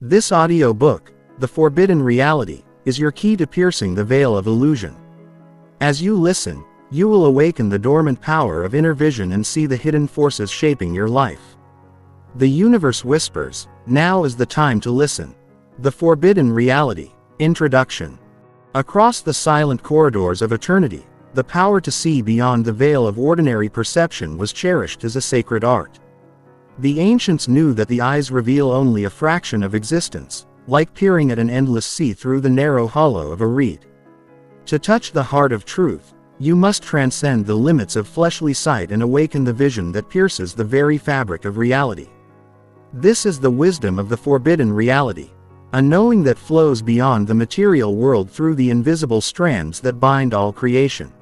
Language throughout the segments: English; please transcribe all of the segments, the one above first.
This audiobook, The Forbidden Reality, is your key to piercing the veil of illusion. As you listen, you will awaken the dormant power of inner vision and see the hidden forces shaping your life. The universe whispers, now is the time to listen. The Forbidden Reality. Introduction. Across the silent corridors of eternity, the power to see beyond the veil of ordinary perception was cherished as a sacred art. The ancients knew that the eyes reveal only a fraction of existence, like peering at an endless sea through the narrow hollow of a reed. To touch the heart of truth, you must transcend the limits of fleshly sight and awaken the vision that pierces the very fabric of reality. This is the wisdom of the forbidden reality, a knowing that flows beyond the material world through the invisible strands that bind all creation.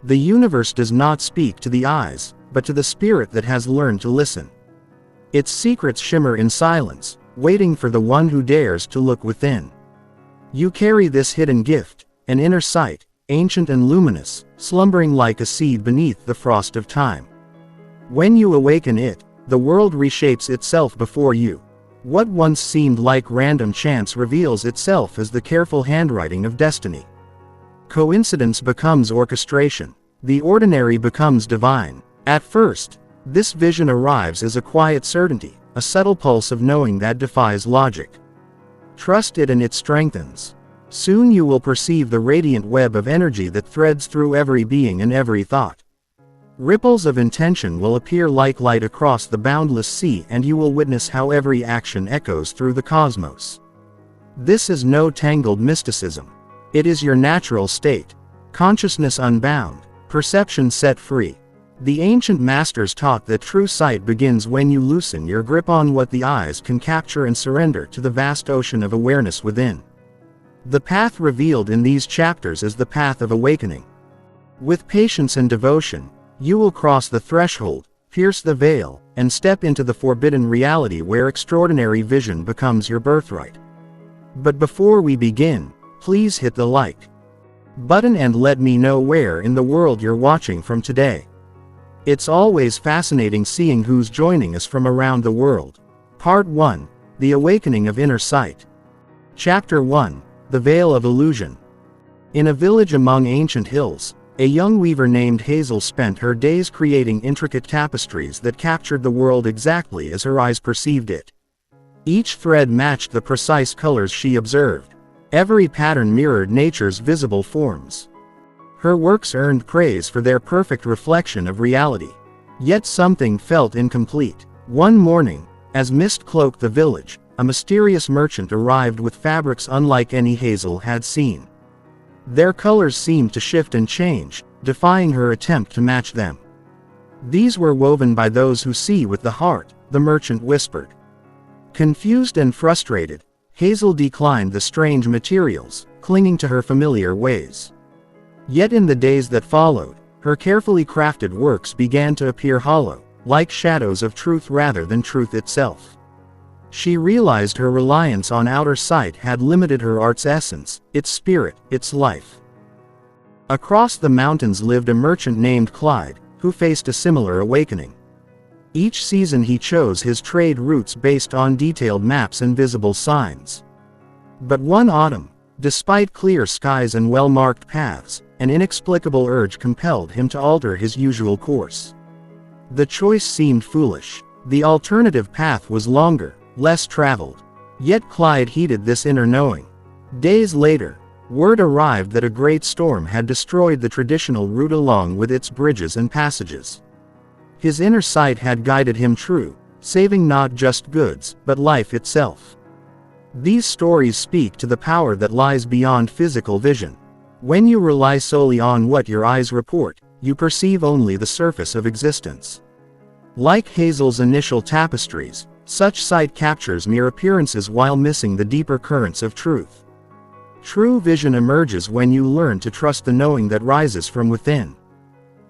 The universe does not speak to the eyes, but to the spirit that has learned to listen. Its secrets shimmer in silence, waiting for the one who dares to look within. You carry this hidden gift, an inner sight, ancient and luminous, slumbering like a seed beneath the frost of time. When you awaken it, the world reshapes itself before you. What once seemed like random chance reveals itself as the careful handwriting of destiny. Coincidence becomes orchestration. The ordinary becomes divine. At first, this vision arrives as a quiet certainty, a subtle pulse of knowing that defies logic. Trust it and it strengthens. Soon you will perceive the radiant web of energy that threads through every being and every thought. Ripples of intention will appear like light across the boundless sea, and you will witness how every action echoes through the cosmos. This is no tangled mysticism. It is your natural state. Consciousness unbound, perception set free. The ancient masters taught that true sight begins when you loosen your grip on what the eyes can capture and surrender to the vast ocean of awareness within. The path revealed in these chapters is the path of awakening. With patience and devotion, you will cross the threshold, pierce the veil, and step into the forbidden reality where extraordinary vision becomes your birthright. But before we begin, please hit the like button and let me know where in the world you're watching from today. It's always fascinating seeing who's joining us from around the world. Part 1. The Awakening of Inner Sight. Chapter 1. The Veil of Illusion. In a village among ancient hills, a young weaver named Hazel spent her days creating intricate tapestries that captured the world exactly as her eyes perceived it. Each thread matched the precise colors she observed. Every pattern mirrored nature's visible forms. Her works earned praise for their perfect reflection of reality. Yet something felt incomplete. One morning, as mist cloaked the village, a mysterious merchant arrived with fabrics unlike any Hazel had seen. Their colors seemed to shift and change, defying her attempt to match them. "These were woven by those who see with the heart," the merchant whispered. Confused and frustrated, Hazel declined the strange materials, clinging to her familiar ways. Yet in the days that followed, her carefully crafted works began to appear hollow, like shadows of truth rather than truth itself. She realized her reliance on outer sight had limited her art's essence, its spirit, its life. Across the mountains lived a merchant named Clyde, who faced a similar awakening. Each season he chose his trade routes based on detailed maps and visible signs. But one autumn, despite clear skies and well-marked paths, an inexplicable urge compelled him to alter his usual course. The choice seemed foolish. The alternative path was longer, less traveled. Yet Clyde heeded this inner knowing. Days later, word arrived that a great storm had destroyed the traditional route along with its bridges and passages. His inner sight had guided him true, saving not just goods, but life itself. These stories speak to the power that lies beyond physical vision. When you rely solely on what your eyes report, you perceive only the surface of existence. Like Hazel's initial tapestries, such sight captures mere appearances while missing the deeper currents of truth. True vision emerges when you learn to trust the knowing that rises from within.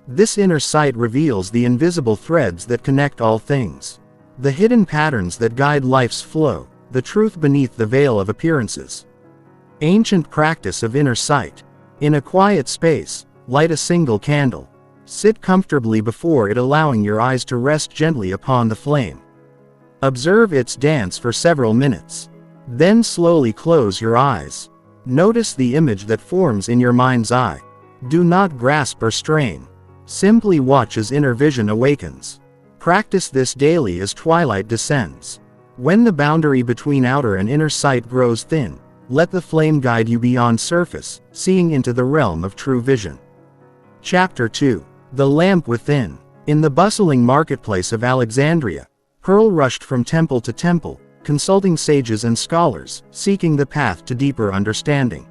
This inner sight reveals the invisible threads that connect all things, the hidden patterns that guide life's flow, the truth beneath the veil of appearances. Ancient practice of inner sight. In a quiet space, light a single candle. Sit comfortably before it, allowing your eyes to rest gently upon the flame. Observe its dance for several minutes. Then slowly close your eyes. Notice the image that forms in your mind's eye. Do not grasp or strain. Simply watch as inner vision awakens. Practice this daily as twilight descends. When the boundary between outer and inner sight grows thin, let the flame guide you beyond surface, seeing into the realm of true vision. Chapter 2. The Lamp Within. In the bustling marketplace of Alexandria, Pearl rushed from temple to temple, consulting sages and scholars, seeking the path to deeper understanding.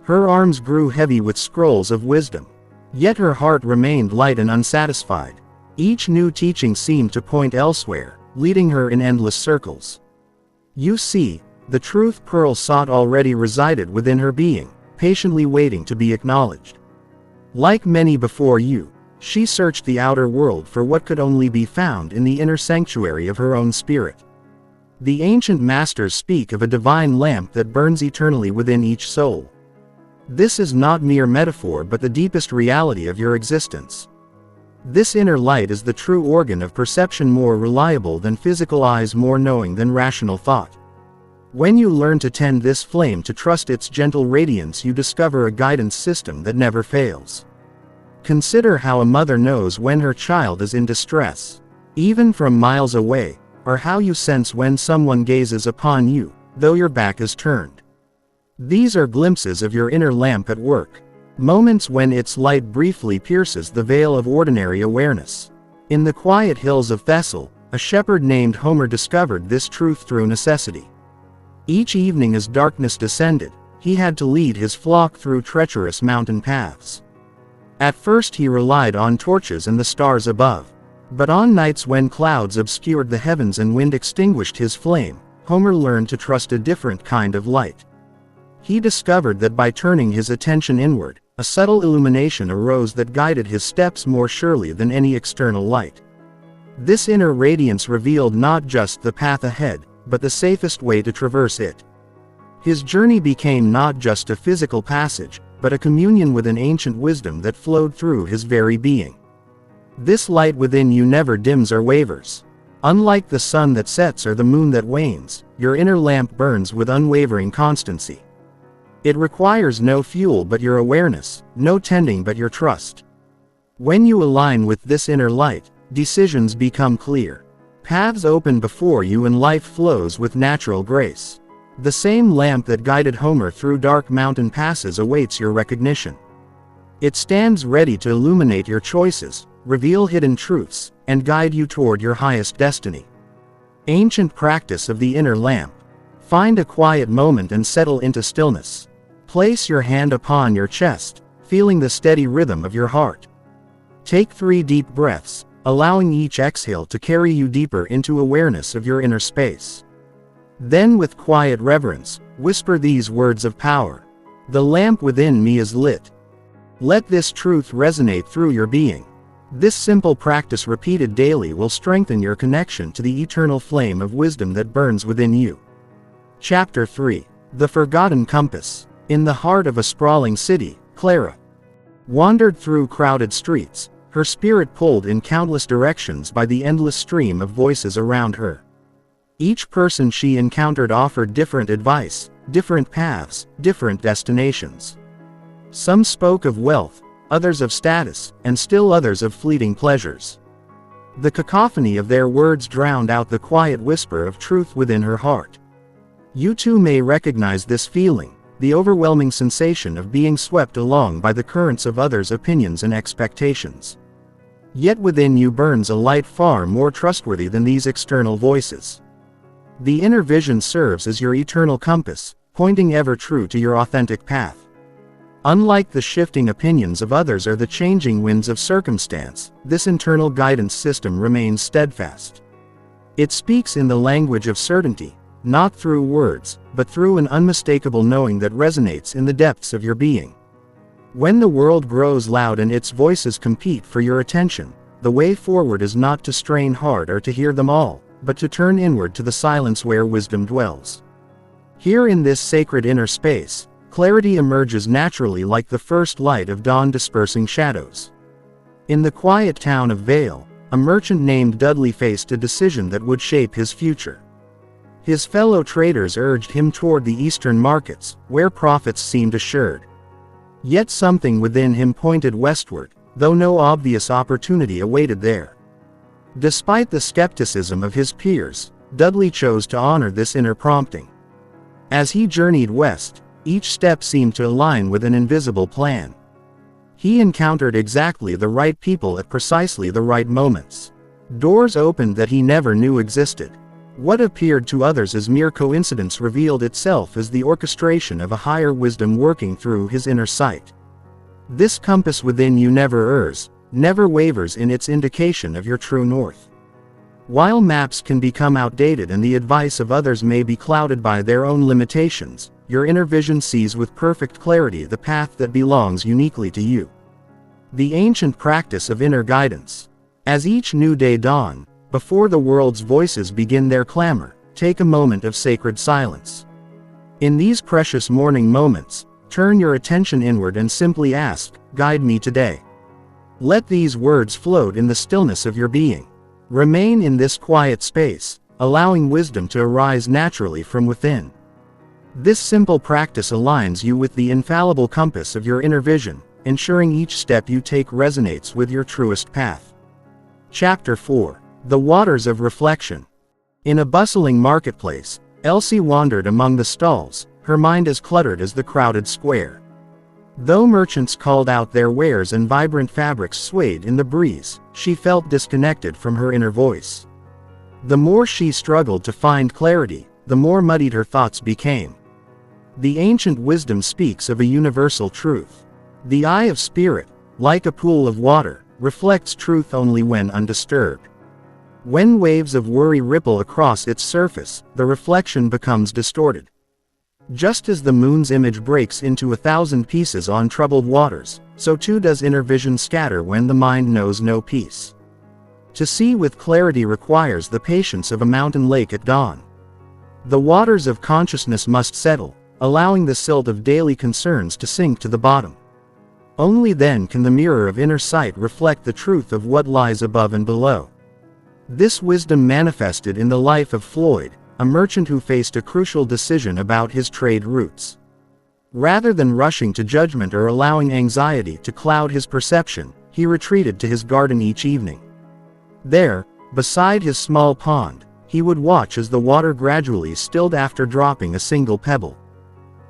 Her arms grew heavy with scrolls of wisdom. Yet her heart remained light and unsatisfied. Each new teaching seemed to point elsewhere, leading her in endless circles. You see, the truth Pearl sought already resided within her being, patiently waiting to be acknowledged. Like many before you, she searched the outer world for what could only be found in the inner sanctuary of her own spirit. The ancient masters speak of a divine lamp that burns eternally within each soul. This is not mere metaphor but the deepest reality of your existence. This inner light is the true organ of perception, more reliable than physical eyes, more knowing than rational thought. When you learn to tend this flame, to trust its gentle radiance, you discover a guidance system that never fails. Consider how a mother knows when her child is in distress, even from miles away, or how you sense when someone gazes upon you, though your back is turned. These are glimpses of your inner lamp at work, moments when its light briefly pierces the veil of ordinary awareness. In the quiet hills of Thessaly, a shepherd named Homer discovered this truth through necessity. Each evening as darkness descended, he had to lead his flock through treacherous mountain paths. At first he relied on torches and the stars above. But on nights when clouds obscured the heavens and wind extinguished his flame, Homer learned to trust a different kind of light. He discovered that by turning his attention inward, a subtle illumination arose that guided his steps more surely than any external light. This inner radiance revealed not just the path ahead, but the safest way to traverse it. His journey became not just a physical passage, but a communion with an ancient wisdom that flowed through his very being. This light within you never dims or wavers. Unlike the sun that sets or the moon that wanes, your inner lamp burns with unwavering constancy. It requires no fuel but your awareness, no tending but your trust. When you align with this inner light, decisions become clear. Paths open before you and life flows with natural grace. The same lamp that guided Homer through dark mountain passes awaits your recognition. It stands ready to illuminate your choices, reveal hidden truths, and guide you toward your highest destiny. Ancient practice of the inner lamp. Find a quiet moment and settle into stillness. Place your hand upon your chest, feeling the steady rhythm of your heart. Take 3 deep breaths, allowing each exhale to carry you deeper into awareness of your inner space. Then with quiet reverence, whisper these words of power. The lamp within me is lit. Let this truth resonate through your being. This simple practice repeated daily will strengthen your connection to the eternal flame of wisdom that burns within you. Chapter 3. The Forgotten Compass. In the heart of a sprawling city, Clara wandered through crowded streets, her spirit pulled in countless directions by the endless stream of voices around her. Each person she encountered offered different advice, different paths, different destinations. Some spoke of wealth, others of status, and still others of fleeting pleasures. The cacophony of their words drowned out the quiet whisper of truth within her heart. You too may recognize this feeling, the overwhelming sensation of being swept along by the currents of others' opinions and expectations. Yet within you burns a light far more trustworthy than these external voices. The inner vision serves as your eternal compass, pointing ever true to your authentic path. Unlike the shifting opinions of others or the changing winds of circumstance, this internal guidance system remains steadfast. It speaks in the language of certainty, not through words, but through an unmistakable knowing that resonates in the depths of your being. When the world grows loud and its voices compete for your attention, the way forward is not to strain hard or to hear them all, but to turn inward to the silence where wisdom dwells. Here in this sacred inner space, clarity emerges naturally like the first light of dawn dispersing shadows. In the quiet town of Vale, a merchant named Dudley faced a decision that would shape his future. His fellow traders urged him toward the eastern markets, where profits seemed assured. Yet something within him pointed westward, though no obvious opportunity awaited there. Despite the skepticism of his peers, Dudley chose to honor this inner prompting. As he journeyed west, each step seemed to align with an invisible plan. He encountered exactly the right people at precisely the right moments. Doors opened that he never knew existed. What appeared to others as mere coincidence revealed itself as the orchestration of a higher wisdom working through his inner sight. This compass within you never errs, never wavers in its indication of your true north. While maps can become outdated and the advice of others may be clouded by their own limitations, your inner vision sees with perfect clarity the path that belongs uniquely to you. The ancient practice of inner guidance. As each new day dawns, before the world's voices begin their clamor, take a moment of sacred silence. In these precious morning moments, turn your attention inward and simply ask, "Guide me today." Let these words float in the stillness of your being. Remain in this quiet space, allowing wisdom to arise naturally from within. This simple practice aligns you with the infallible compass of your inner vision, ensuring each step you take resonates with your truest path. Chapter 4. The Waters of Reflection. In a bustling marketplace, Elsie wandered among the stalls, her mind as cluttered as the crowded square. Though merchants called out their wares and vibrant fabrics swayed in the breeze, she felt disconnected from her inner voice. The more she struggled to find clarity, the more muddied her thoughts became. The ancient wisdom speaks of a universal truth. The eye of spirit, like a pool of water, reflects truth only when undisturbed. When waves of worry ripple across its surface, the reflection becomes distorted. Just as the moon's image breaks into 1,000 pieces on troubled waters, so too does inner vision scatter when the mind knows no peace. To see with clarity requires the patience of a mountain lake at dawn. The waters of consciousness must settle, allowing the silt of daily concerns to sink to the bottom. Only then can the mirror of inner sight reflect the truth of what lies above and below. This wisdom manifested in the life of Floyd, a merchant who faced a crucial decision about his trade routes. Rather than rushing to judgment or allowing anxiety to cloud his perception, he retreated to his garden each evening. There, beside his small pond, he would watch as the water gradually stilled after dropping a single pebble.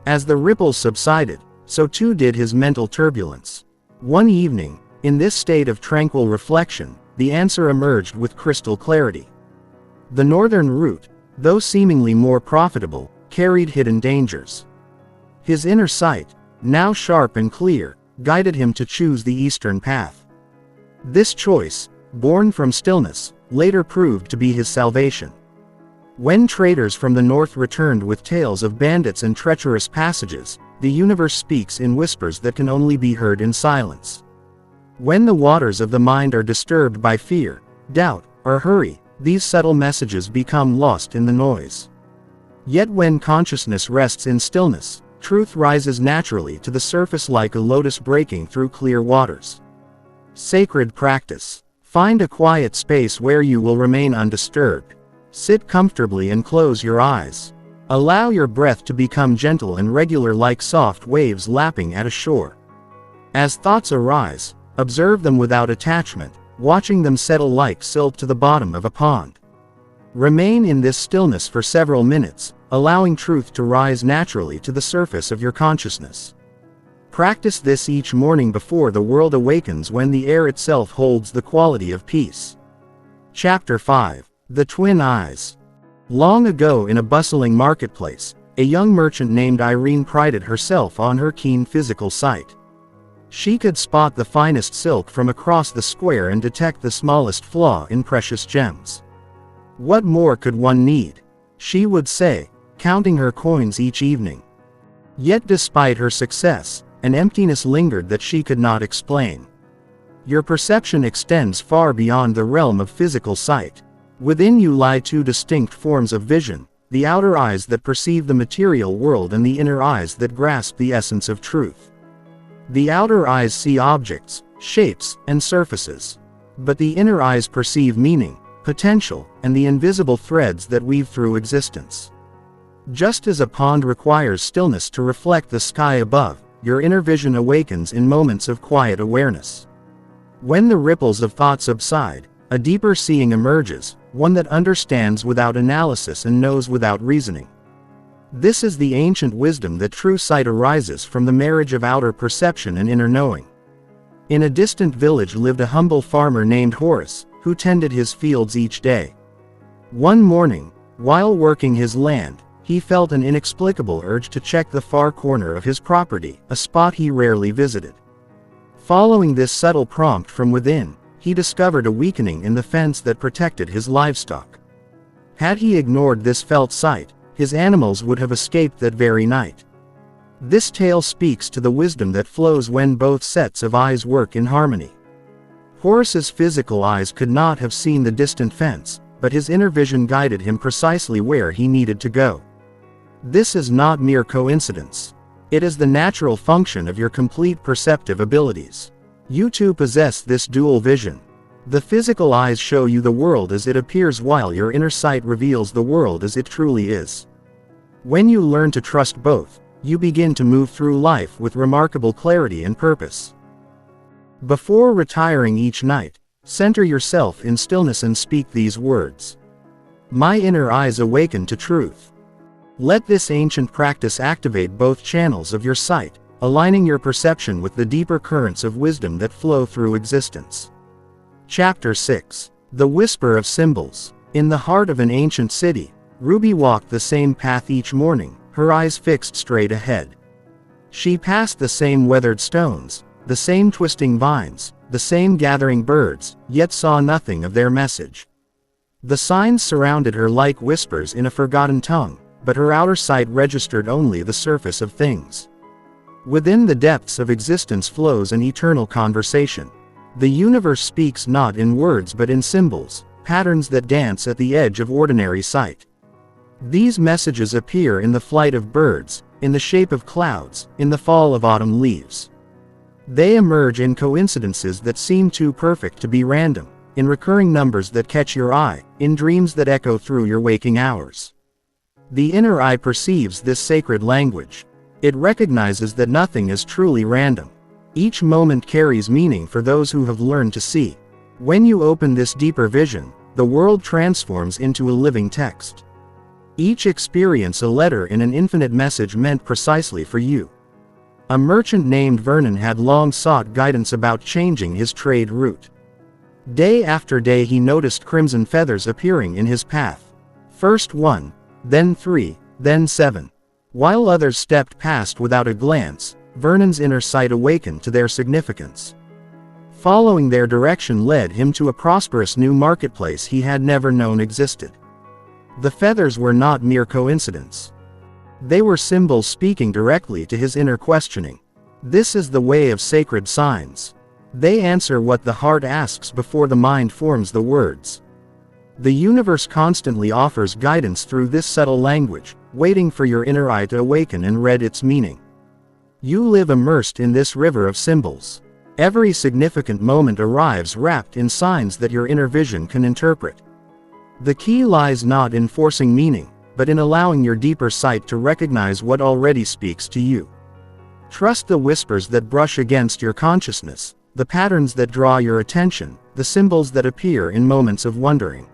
As the ripples subsided, so too did his mental turbulence. One evening, in this state of tranquil reflection, the answer emerged with crystal clarity. The northern route, though seemingly more profitable, carried hidden dangers. His inner sight, now sharp and clear, guided him to choose the eastern path. This choice, born from stillness, later proved to be his salvation. When traders from the north returned with tales of bandits and treacherous passages, the universe speaks in whispers that can only be heard in silence. When the waters of the mind are disturbed by fear, doubt, or hurry, these subtle messages become lost in the noise. Yet when consciousness rests in stillness, truth rises naturally to the surface like a lotus breaking through clear waters. Sacred practice. Find a quiet space where you will remain undisturbed. Sit comfortably and close your eyes. Allow your breath to become gentle and regular like soft waves lapping at a shore. As thoughts arise, observe them without attachment, watching them settle like silt to the bottom of a pond. Remain in this stillness for several minutes, allowing truth to rise naturally to the surface of your consciousness. Practice this each morning before the world awakens when the air itself holds the quality of peace. Chapter 5. The Twin Eyes. Long ago in a bustling marketplace, a young merchant named Irene prided herself on her keen physical sight. She could spot the finest silk from across the square and detect the smallest flaw in precious gems. What more could one need? She would say, counting her coins each evening. Yet despite her success, an emptiness lingered that she could not explain. Your perception extends far beyond the realm of physical sight. Within you lie two distinct forms of vision, the outer eyes that perceive the material world and the inner eyes that grasp the essence of truth. The outer eyes see objects, shapes, and surfaces. But the inner eyes perceive meaning, potential, and the invisible threads that weave through existence. Just as a pond requires stillness to reflect the sky above, your inner vision awakens in moments of quiet awareness. When the ripples of thought subside, a deeper seeing emerges, one that understands without analysis and knows without reasoning. This is the ancient wisdom that true sight arises from the marriage of outer perception and inner knowing. In a distant village lived a humble farmer named Horace, who tended his fields each day. One morning, while working his land, he felt an inexplicable urge to check the far corner of his property, a spot he rarely visited. Following this subtle prompt from within, he discovered a weakening in the fence that protected his livestock. Had he ignored this felt sight, his animals would have escaped that very night. This tale speaks to the wisdom that flows when both sets of eyes work in harmony. Horace's physical eyes could not have seen the distant fence, but his inner vision guided him precisely where he needed to go. This is not mere coincidence. It is the natural function of your complete perceptive abilities. You too possess this dual vision. The physical eyes show you the world as it appears, while your inner sight reveals the world as it truly is. When you learn to trust both, you begin to move through life with remarkable clarity and purpose. Before retiring each night, center yourself in stillness and speak these words. My inner eyes awaken to truth. Let this ancient practice activate both channels of your sight, aligning your perception with the deeper currents of wisdom that flow through existence. Chapter 6. The Whisper of Symbols. In the heart of an ancient city, Ruby walked the same path each morning, her eyes fixed straight ahead. She passed the same weathered stones, the same twisting vines, the same gathering birds, yet saw nothing of their message. The signs surrounded her like whispers in a forgotten tongue, but her outer sight registered only the surface of things. Within the depths of existence flows an eternal conversation. The universe speaks not in words but in symbols, patterns that dance at the edge of ordinary sight. These messages appear in the flight of birds, in the shape of clouds, in the fall of autumn leaves. They emerge in coincidences that seem too perfect to be random, in recurring numbers that catch your eye, in dreams that echo through your waking hours. The inner eye perceives this sacred language. It recognizes that nothing is truly random. Each moment carries meaning for those who have learned to see. When you open this deeper vision, the world transforms into a living text. Each experience a letter in an infinite message meant precisely for you. A merchant named Vernon had long sought guidance about changing his trade route. Day after day he noticed crimson feathers appearing in his path. First 1, then 3, then 7. While others stepped past without a glance, Vernon's inner sight awakened to their significance. Following their direction led him to a prosperous new marketplace he had never known existed. The feathers were not mere coincidence. They were symbols speaking directly to his inner questioning. This is the way of sacred signs. They answer what the heart asks before the mind forms the words. The universe constantly offers guidance through this subtle language, waiting for your inner eye to awaken and read its meaning. You live immersed in this river of symbols. Every significant moment arrives wrapped in signs that your inner vision can interpret. The key lies not in forcing meaning, but in allowing your deeper sight to recognize what already speaks to you. Trust the whispers that brush against your consciousness, the patterns that draw your attention, the symbols that appear in moments of wondering.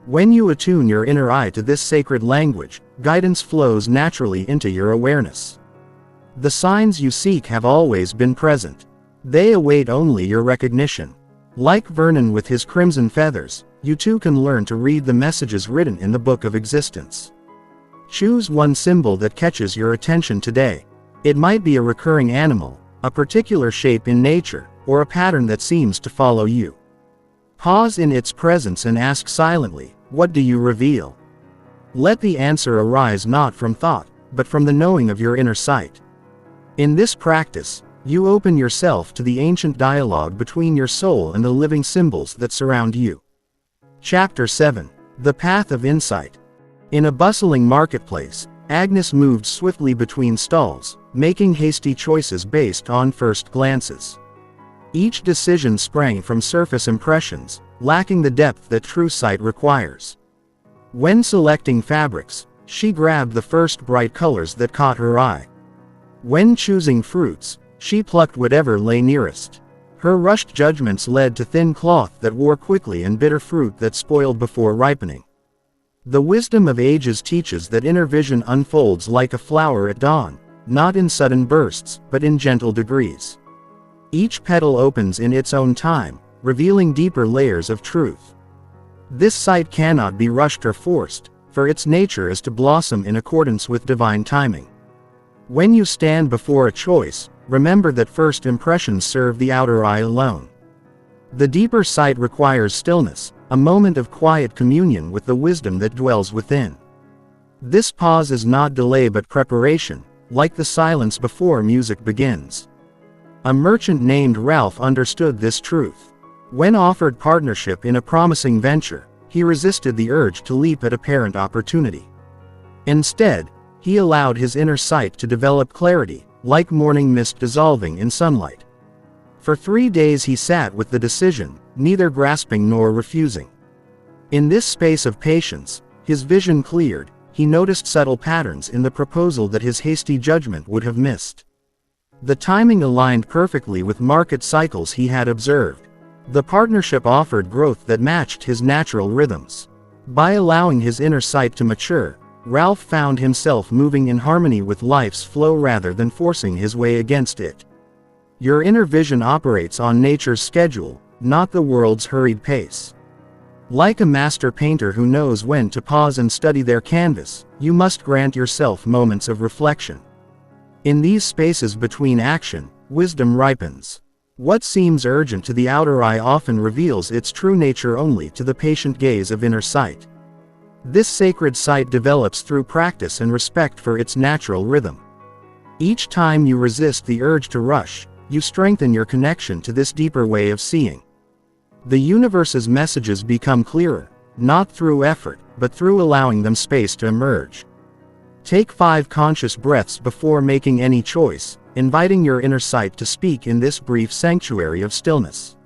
When you attune your inner eye to this sacred language, guidance flows naturally into your awareness. The signs you seek have always been present. They await only your recognition. Like Vernon with his crimson feathers, you too can learn to read the messages written in the book of existence. Choose one symbol that catches your attention today. It might be a recurring animal, a particular shape in nature, or a pattern that seems to follow you. Pause in its presence and ask silently, what do you reveal? Let the answer arise not from thought, but from the knowing of your inner sight. In this practice, you open yourself to the ancient dialogue between your soul and the living symbols that surround you. Chapter 7. The Path of Insight. In a bustling marketplace, Agnes moved swiftly between stalls, making hasty choices based on first glances. Each decision sprang from surface impressions, lacking the depth that true sight requires. When selecting fabrics, she grabbed the first bright colors that caught her eye. When choosing fruits, she plucked whatever lay nearest. Her rushed judgments led to thin cloth that wore quickly and bitter fruit that spoiled before ripening. The wisdom of ages teaches that inner vision unfolds like a flower at dawn, not in sudden bursts, but in gentle degrees. Each petal opens in its own time, revealing deeper layers of truth. This sight cannot be rushed or forced, for its nature is to blossom in accordance with divine timing. When you stand before a choice, remember that first impressions serve the outer eye alone. The deeper sight requires stillness, a moment of quiet communion with the wisdom that dwells within. This pause is not delay but preparation, like the silence before music begins. A merchant named Ralph understood this truth. When offered partnership in a promising venture, he resisted the urge to leap at apparent opportunity. Instead, he allowed his inner sight to develop clarity, like morning mist dissolving in sunlight. For 3 days he sat with the decision, neither grasping nor refusing. In this space of patience, his vision cleared. He noticed subtle patterns in the proposal that his hasty judgment would have missed. The timing aligned perfectly with market cycles he had observed. The partnership offered growth that matched his natural rhythms. By allowing his inner sight to mature, Ralph found himself moving in harmony with life's flow rather than forcing his way against it. Your inner vision operates on nature's schedule, not the world's hurried pace. Like a master painter who knows when to pause and study their canvas, you must grant yourself moments of reflection. In these spaces between action, wisdom ripens. What seems urgent to the outer eye often reveals its true nature only to the patient gaze of inner sight. This sacred sight develops through practice and respect for its natural rhythm. Each time you resist the urge to rush, you strengthen your connection to this deeper way of seeing. The universe's messages become clearer, not through effort, but through allowing them space to emerge. Take 5 conscious breaths before making any choice, inviting your inner sight to speak in this brief sanctuary of stillness.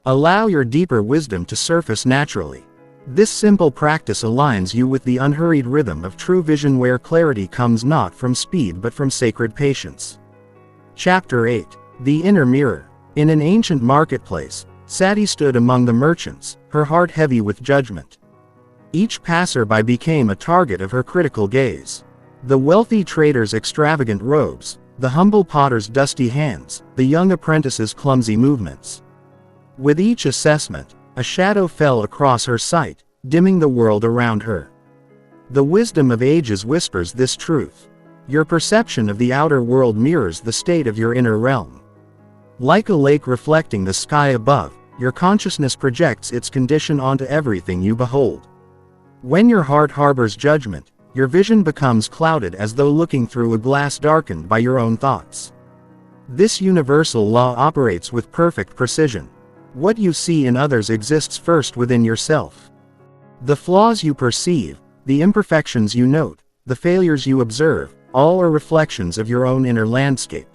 Allow your deeper wisdom to surface naturally. This simple practice aligns you with the unhurried rhythm of true vision where clarity comes not from speed but from sacred patience. Chapter 8. The Inner Mirror. In an ancient marketplace, Sati stood among the merchants, her heart heavy with judgment. Each passerby became a target of her critical gaze. The wealthy trader's extravagant robes, the humble potter's dusty hands, the young apprentice's clumsy movements. With each assessment, a shadow fell across her sight, dimming the world around her. The wisdom of ages whispers this truth. Your perception of the outer world mirrors the state of your inner realm. Like a lake reflecting the sky above, your consciousness projects its condition onto everything you behold. When your heart harbors judgment, your vision becomes clouded as though looking through a glass darkened by your own thoughts. This universal law operates with perfect precision. What you see in others exists first within yourself. The flaws you perceive, the imperfections you note, the failures you observe, all are reflections of your own inner landscape.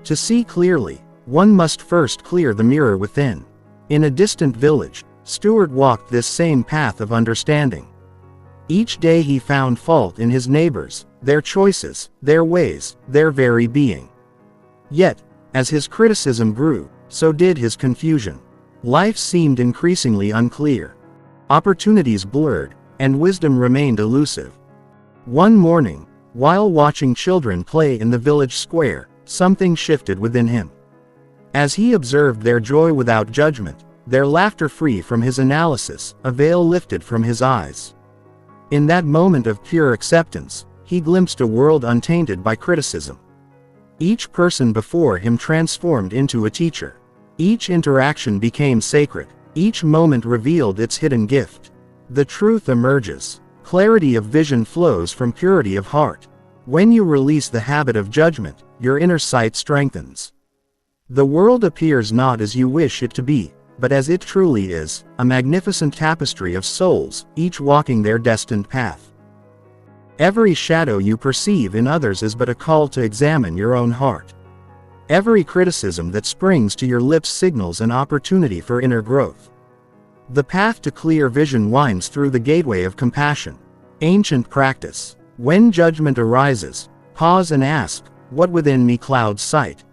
To see clearly, one must first clear the mirror within. In a distant village, Stuart walked this same path of understanding. Each day he found fault in his neighbors, their choices, their ways, their very being. Yet, as his criticism grew, so did his confusion. Life seemed increasingly unclear. Opportunities blurred, and wisdom remained elusive. One morning, while watching children play in the village square, something shifted within him. As he observed their joy without judgment, their laughter free from his analysis, a veil lifted from his eyes. In that moment of pure acceptance, he glimpsed a world untainted by criticism. Each person before him transformed into a teacher. Each interaction became sacred. Each moment revealed its hidden gift. The truth emerges. Clarity of vision flows from purity of heart. When you release the habit of judgment, your inner sight strengthens. The world appears not as you wish it to be, but as it truly is, a magnificent tapestry of souls, each walking their destined path. Every shadow you perceive in others is but a call to examine your own heart. Every criticism that springs to your lips signals an opportunity for inner growth. The path to clear vision winds through the gateway of compassion. Ancient practice. When judgment arises, pause and ask, what within me clouds sight?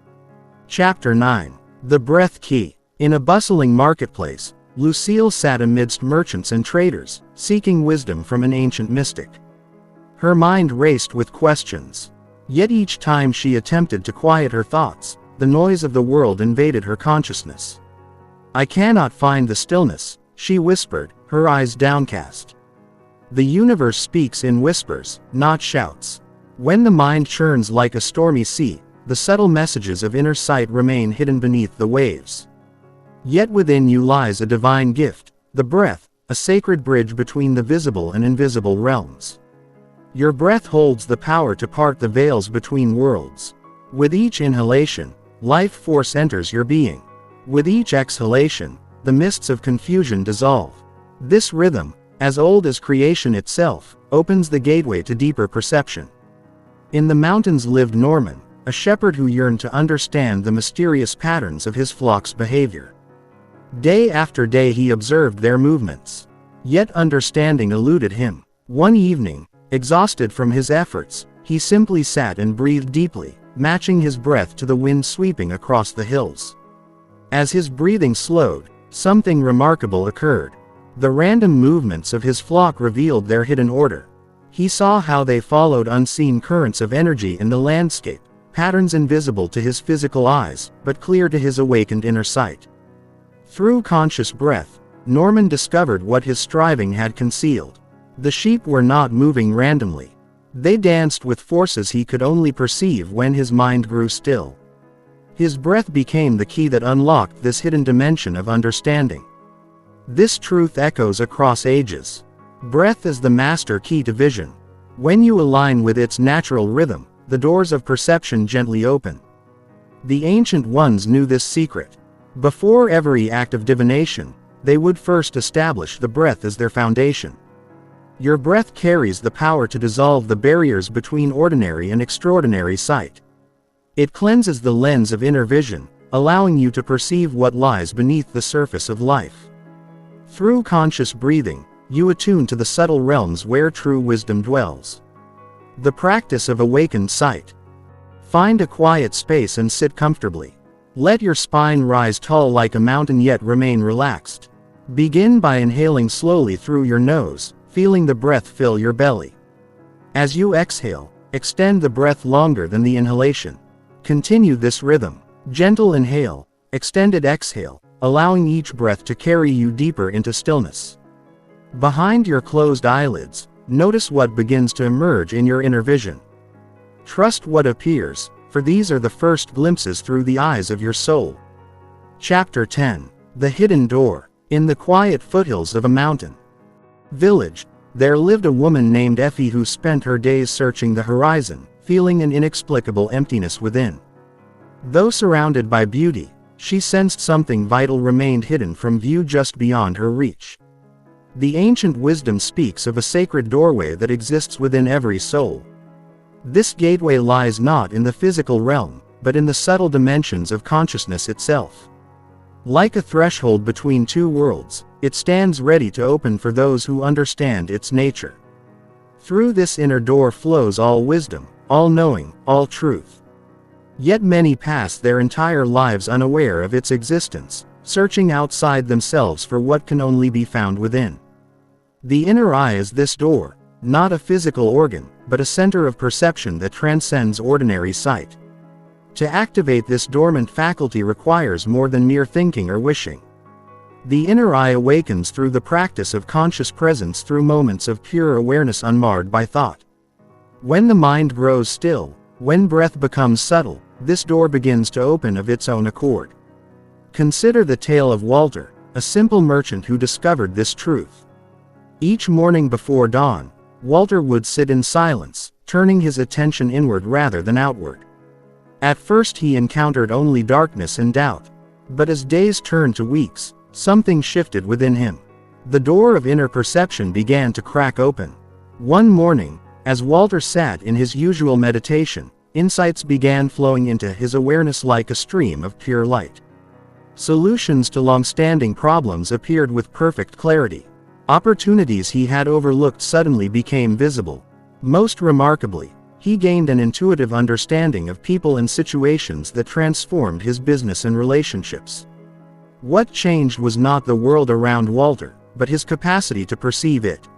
Chapter 9. The Breath Key. In a bustling marketplace, Lucille sat amidst merchants and traders, seeking wisdom from an ancient mystic. Her mind raced with questions. Yet each time she attempted to quiet her thoughts, the noise of the world invaded her consciousness. I cannot find the stillness, she whispered, her eyes downcast. The universe speaks in whispers, not shouts. When the mind churns like a stormy sea, the subtle messages of inner sight remain hidden beneath the waves. Yet within you lies a divine gift, the breath, a sacred bridge between the visible and invisible realms. Your breath holds the power to part the veils between worlds. With each inhalation, life force enters your being. With each exhalation, the mists of confusion dissolve. This rhythm, as old as creation itself, opens the gateway to deeper perception. In the mountains lived Norman, a shepherd who yearned to understand the mysterious patterns of his flock's behavior. Day after day he observed their movements. Yet understanding eluded him. One evening, exhausted from his efforts, he simply sat and breathed deeply, matching his breath to the wind sweeping across the hills. As his breathing slowed, something remarkable occurred. The random movements of his flock revealed their hidden order. He saw how they followed unseen currents of energy in the landscape, patterns invisible to his physical eyes, but clear to his awakened inner sight. Through conscious breath, Norman discovered what his striving had concealed. The sheep were not moving randomly. They danced with forces he could only perceive when his mind grew still. His breath became the key that unlocked this hidden dimension of understanding. This truth echoes across ages. Breath is the master key to vision. When you align with its natural rhythm, the doors of perception gently open. The ancient ones knew this secret. Before every act of divination, they would first establish the breath as their foundation. Your breath carries the power to dissolve the barriers between ordinary and extraordinary sight. It cleanses the lens of inner vision, allowing you to perceive what lies beneath the surface of life. Through conscious breathing, you attune to the subtle realms where true wisdom dwells. The practice of awakened sight. Find a quiet space and sit comfortably. Let your spine rise tall like a mountain yet remain relaxed. Begin by inhaling slowly through your nose, feeling the breath fill your belly. As you exhale, extend the breath longer than the inhalation. Continue this rhythm. Gentle inhale, extended exhale, allowing each breath to carry you deeper into stillness. Behind your closed eyelids, notice what begins to emerge in your inner vision. Trust what appears, for these are the first glimpses through the eyes of your soul. Chapter 10. The Hidden Door. In the quiet foothills of a mountain village, there lived a woman named Effie who spent her days searching the horizon, feeling an inexplicable emptiness within. Though surrounded by beauty, she sensed something vital remained hidden from view just beyond her reach. The ancient wisdom speaks of a sacred doorway that exists within every soul. This gateway lies not in the physical realm, but in the subtle dimensions of consciousness itself. Like a threshold between two worlds, it stands ready to open for those who understand its nature. Through this inner door flows all wisdom, all knowing, all truth. Yet many pass their entire lives unaware of its existence, searching outside themselves for what can only be found within. The inner eye is this door, not a physical organ, but a center of perception that transcends ordinary sight. To activate this dormant faculty requires more than mere thinking or wishing. The inner eye awakens through the practice of conscious presence through moments of pure awareness unmarred by thought. When the mind grows still, when breath becomes subtle, this door begins to open of its own accord. Consider the tale of Walter, a simple merchant who discovered this truth. Each morning before dawn, Walter would sit in silence, turning his attention inward rather than outward. At first he encountered only darkness and doubt. But as days turned to weeks, something shifted within him. The door of inner perception began to crack open. One morning, as Walter sat in his usual meditation, insights began flowing into his awareness like a stream of pure light. Solutions to long-standing problems appeared with perfect clarity. Opportunities he had overlooked suddenly became visible. Most remarkably, he gained an intuitive understanding of people and situations that transformed his business and relationships. What changed was not the world around Walter, but his capacity to perceive it.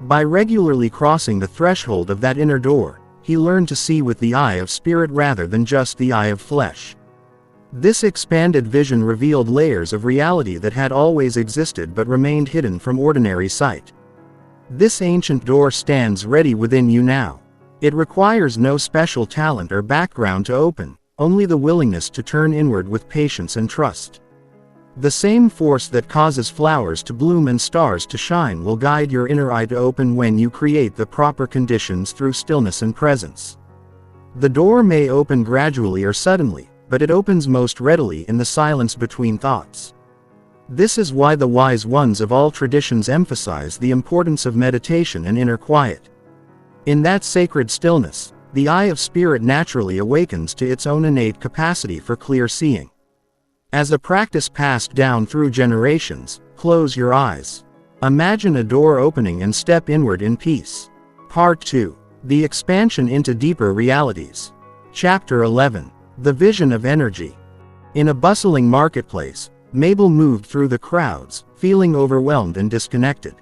By regularly crossing the threshold of that inner door, he learned to see with the eye of spirit rather than just the eye of flesh. This expanded vision revealed layers of reality that had always existed but remained hidden from ordinary sight. This ancient door stands ready within you now. It requires no special talent or background to open, only the willingness to turn inward with patience and trust. The same force that causes flowers to bloom and stars to shine will guide your inner eye to open when you create the proper conditions through stillness and presence. The door may open gradually or suddenly, but it opens most readily in the silence between thoughts. This is why the wise ones of all traditions emphasize the importance of meditation and inner quiet. In that sacred stillness, the eye of spirit naturally awakens to its own innate capacity for clear seeing. As a practice passed down through generations, close your eyes. Imagine a door opening and step inward in peace. Part 2. The expansion into deeper realities. Chapter 11. The vision of energy. In a bustling marketplace, Mabel moved through the crowds, feeling overwhelmed and disconnected.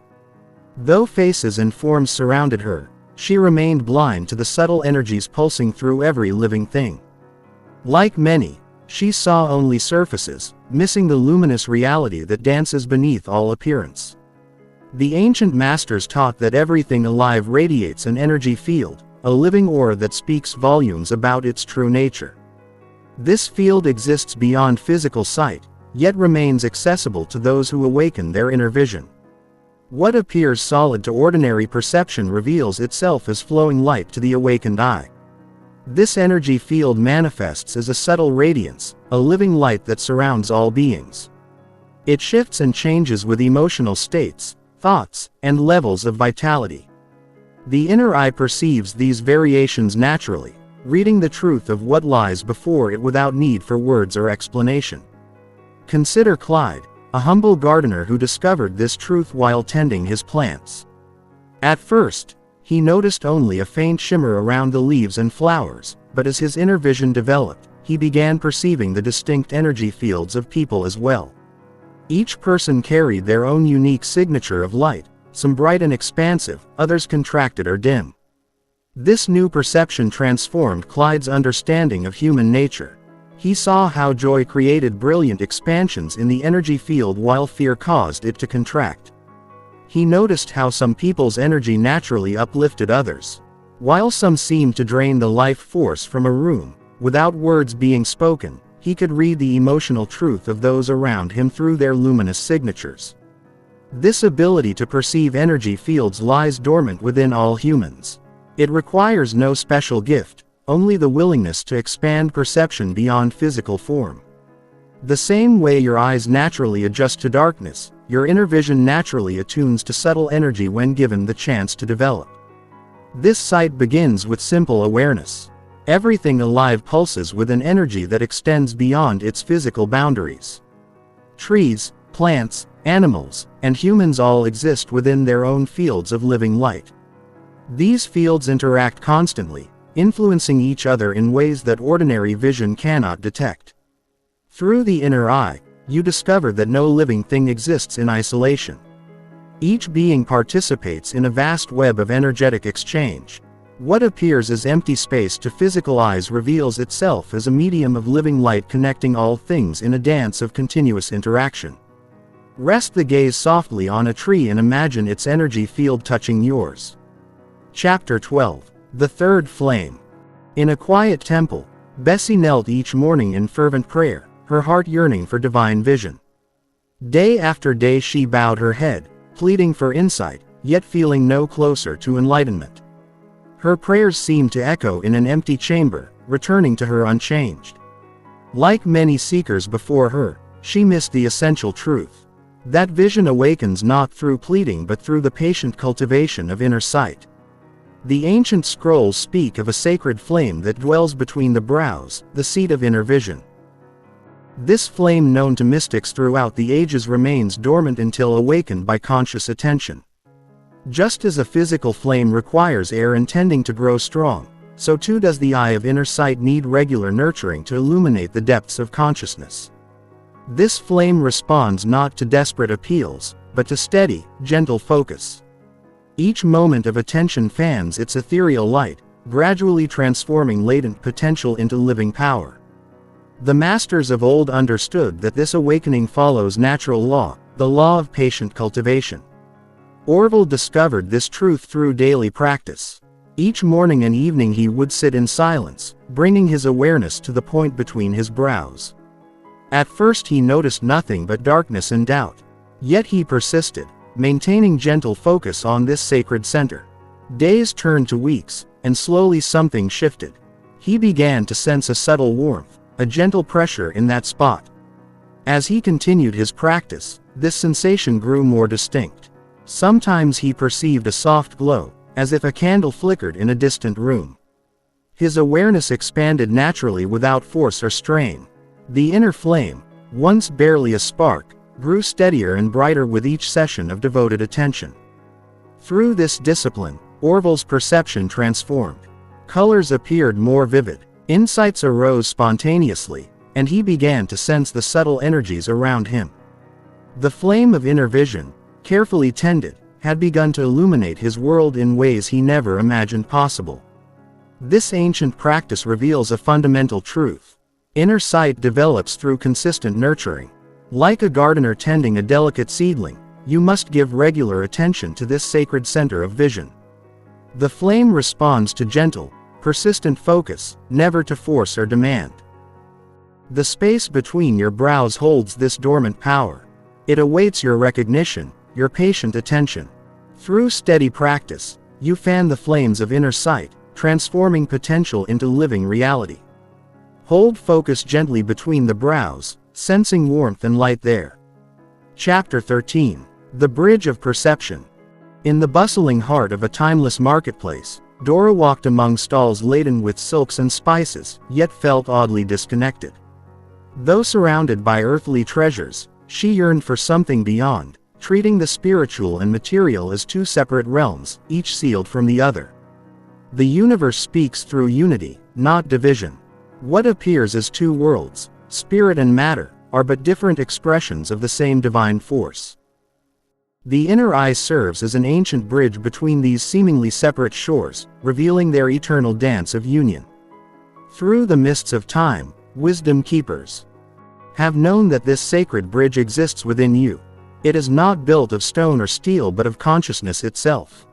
Though faces and forms surrounded her, she remained blind to the subtle energies pulsing through every living thing. Like many, she saw only surfaces, missing the luminous reality that dances beneath all appearance. The ancient masters taught that everything alive radiates an energy field, a living aura that speaks volumes about its true nature. This field exists beyond physical sight, yet remains accessible to those who awaken their inner vision. What appears solid to ordinary perception reveals itself as flowing light to the awakened eye. This energy field manifests as a subtle radiance, a living light that surrounds all beings. It shifts and changes with emotional states, thoughts, and levels of vitality. The inner eye perceives these variations naturally, reading the truth of what lies before it without need for words or explanation. Consider Clyde, a humble gardener who discovered this truth while tending his plants. At first, he noticed only a faint shimmer around the leaves and flowers, but as his inner vision developed, he began perceiving the distinct energy fields of people as well. Each person carried their own unique signature of light, some bright and expansive, others contracted or dim. This new perception transformed Clyde's understanding of human nature. He saw how joy created brilliant expansions in the energy field while fear caused it to contract. He noticed how some people's energy naturally uplifted others, while some seemed to drain the life force from a room. Without words being spoken, he could read the emotional truth of those around him through their luminous signatures. This ability to perceive energy fields lies dormant within all humans. It requires no special gift, only the willingness to expand perception beyond physical form. The same way your eyes naturally adjust to darkness, your inner vision naturally attunes to subtle energy when given the chance to develop. This sight begins with simple awareness. Everything alive pulses with an energy that extends beyond its physical boundaries. Trees, plants, animals, and humans all exist within their own fields of living light. These fields interact constantly, influencing each other in ways that ordinary vision cannot detect. Through the inner eye, you discover that no living thing exists in isolation. Each being participates in a vast web of energetic exchange. What appears as empty space to physical eyes reveals itself as a medium of living light connecting all things in a dance of continuous interaction. Rest the gaze softly on a tree and imagine its energy field touching yours. Chapter 12. The Third Flame. In a quiet temple, Bessie knelt each morning in fervent prayer, her heart yearning for divine vision. Day after day she bowed her head, pleading for insight, yet feeling no closer to enlightenment. Her prayers seemed to echo in an empty chamber, returning to her unchanged. Like many seekers before her, she missed the essential truth. That vision awakens not through pleading but through the patient cultivation of inner sight. The ancient scrolls speak of a sacred flame that dwells between the brows, the seat of inner vision. This flame, known to mystics throughout the ages, remains dormant until awakened by conscious attention. Just as a physical flame requires air and tending to grow strong, so too does the eye of inner sight need regular nurturing to illuminate the depths of consciousness. This flame responds not to desperate appeals, but to steady, gentle focus. Each moment of attention fans its ethereal light, gradually transforming latent potential into living power. The masters of old understood that this awakening follows natural law, the law of patient cultivation. Orville discovered this truth through daily practice. Each morning and evening he would sit in silence, bringing his awareness to the point between his brows. At first he noticed nothing but darkness and doubt. Yet he persisted, maintaining gentle focus on this sacred center. Days turned to weeks, and slowly something shifted. He began to sense a subtle warmth, a gentle pressure in that spot. As he continued his practice, this sensation grew more distinct. Sometimes he perceived a soft glow, as if a candle flickered in a distant room. His awareness expanded naturally without force or strain. The inner flame, once barely a spark, grew steadier and brighter with each session of devoted attention. Through this discipline, Orville's perception transformed. Colors appeared more vivid, insights arose spontaneously, and he began to sense the subtle energies around him. The flame of inner vision, carefully tended, had begun to illuminate his world in ways he never imagined possible. This ancient practice reveals a fundamental truth. Inner sight develops through consistent nurturing. Like a gardener tending a delicate seedling, you must give regular attention to this sacred center of vision. The flame responds to gentle, persistent focus, never to force or demand. The space between your brows holds this dormant power. It awaits your recognition, your patient attention. Through steady practice, you fan the flames of inner sight, transforming potential into living reality. Hold focus gently between the brows, sensing warmth and light there. Chapter 13. The Bridge of Perception. In the bustling heart of a timeless marketplace, Dora walked among stalls laden with silks and spices, yet felt oddly disconnected. Though surrounded by earthly treasures, she yearned for something beyond, treating the spiritual and material as two separate realms, each sealed from the other. The universe speaks through unity, not division. What appears as two worlds, spirit and matter, are but different expressions of the same divine force. The inner eye serves as an ancient bridge between these seemingly separate shores, revealing their eternal dance of union. Through the mists of time, wisdom keepers have known that this sacred bridge exists within you. It is not built of stone or steel but of consciousness itself.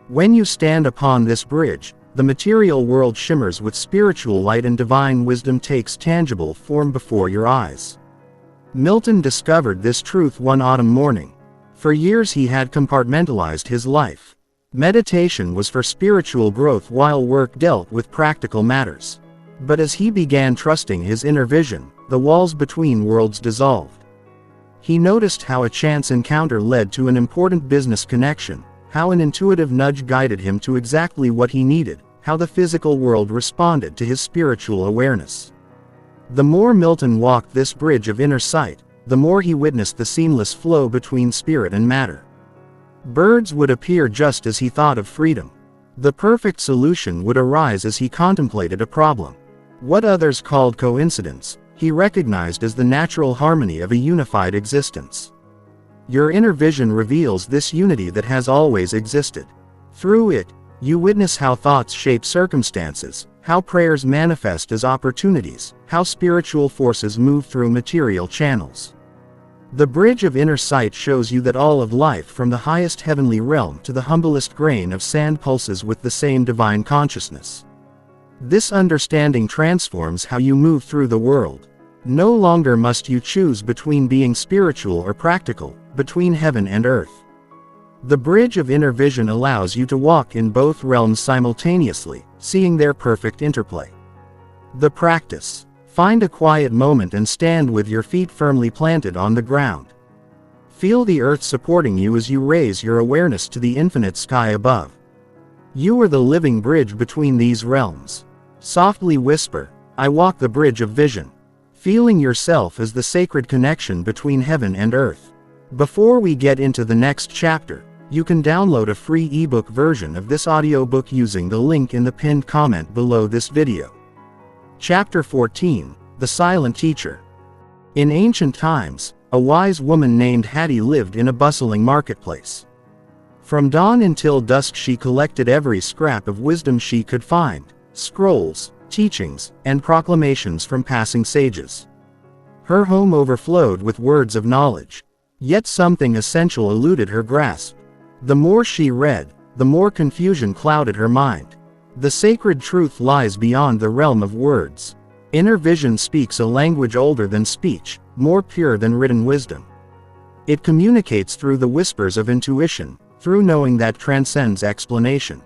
When you stand upon this bridge, the material world shimmers with spiritual light and divine wisdom takes tangible form before your eyes. Milton discovered this truth one autumn morning. For years he had compartmentalized his life. Meditation was for spiritual growth while work dealt with practical matters. But as he began trusting his inner vision, the walls between worlds dissolved. He noticed how a chance encounter led to an important business connection, how an intuitive nudge guided him to exactly what he needed, how the physical world responded to his spiritual awareness. The more Milton walked this bridge of inner sight, the more he witnessed the seamless flow between spirit and matter. Birds would appear just as he thought of freedom. The perfect solution would arise as he contemplated a problem. What others called coincidence, he recognized as the natural harmony of a unified existence. Your inner vision reveals this unity that has always existed. Through it, you witness how thoughts shape circumstances, how prayers manifest as opportunities, how spiritual forces move through material channels. The bridge of inner sight shows you that all of life from the highest heavenly realm to the humblest grain of sand pulses with the same divine consciousness. This understanding transforms how you move through the world. No longer must you choose between being spiritual or practical, between heaven and earth. The bridge of inner vision allows you to walk in both realms simultaneously, seeing their perfect interplay. The practice. Find a quiet moment and stand with your feet firmly planted on the ground. Feel the earth supporting you as you raise your awareness to the infinite sky above. You are the living bridge between these realms. Softly whisper, I walk the bridge of vision. Feeling yourself as the sacred connection between heaven and earth. Before we get into the next chapter, you can download a free ebook version of this audiobook using the link in the pinned comment below this video. Chapter 14, The Silent Teacher. In ancient times, a wise woman named Hattie lived in a bustling marketplace. From dawn until dusk she collected every scrap of wisdom she could find, scrolls, teachings, and proclamations from passing sages. Her home overflowed with words of knowledge, yet something essential eluded her grasp. The more she read, the more confusion clouded her mind. The sacred truth lies beyond the realm of words. Inner vision speaks a language older than speech, more pure than written wisdom. It communicates through the whispers of intuition, through knowing that transcends explanation.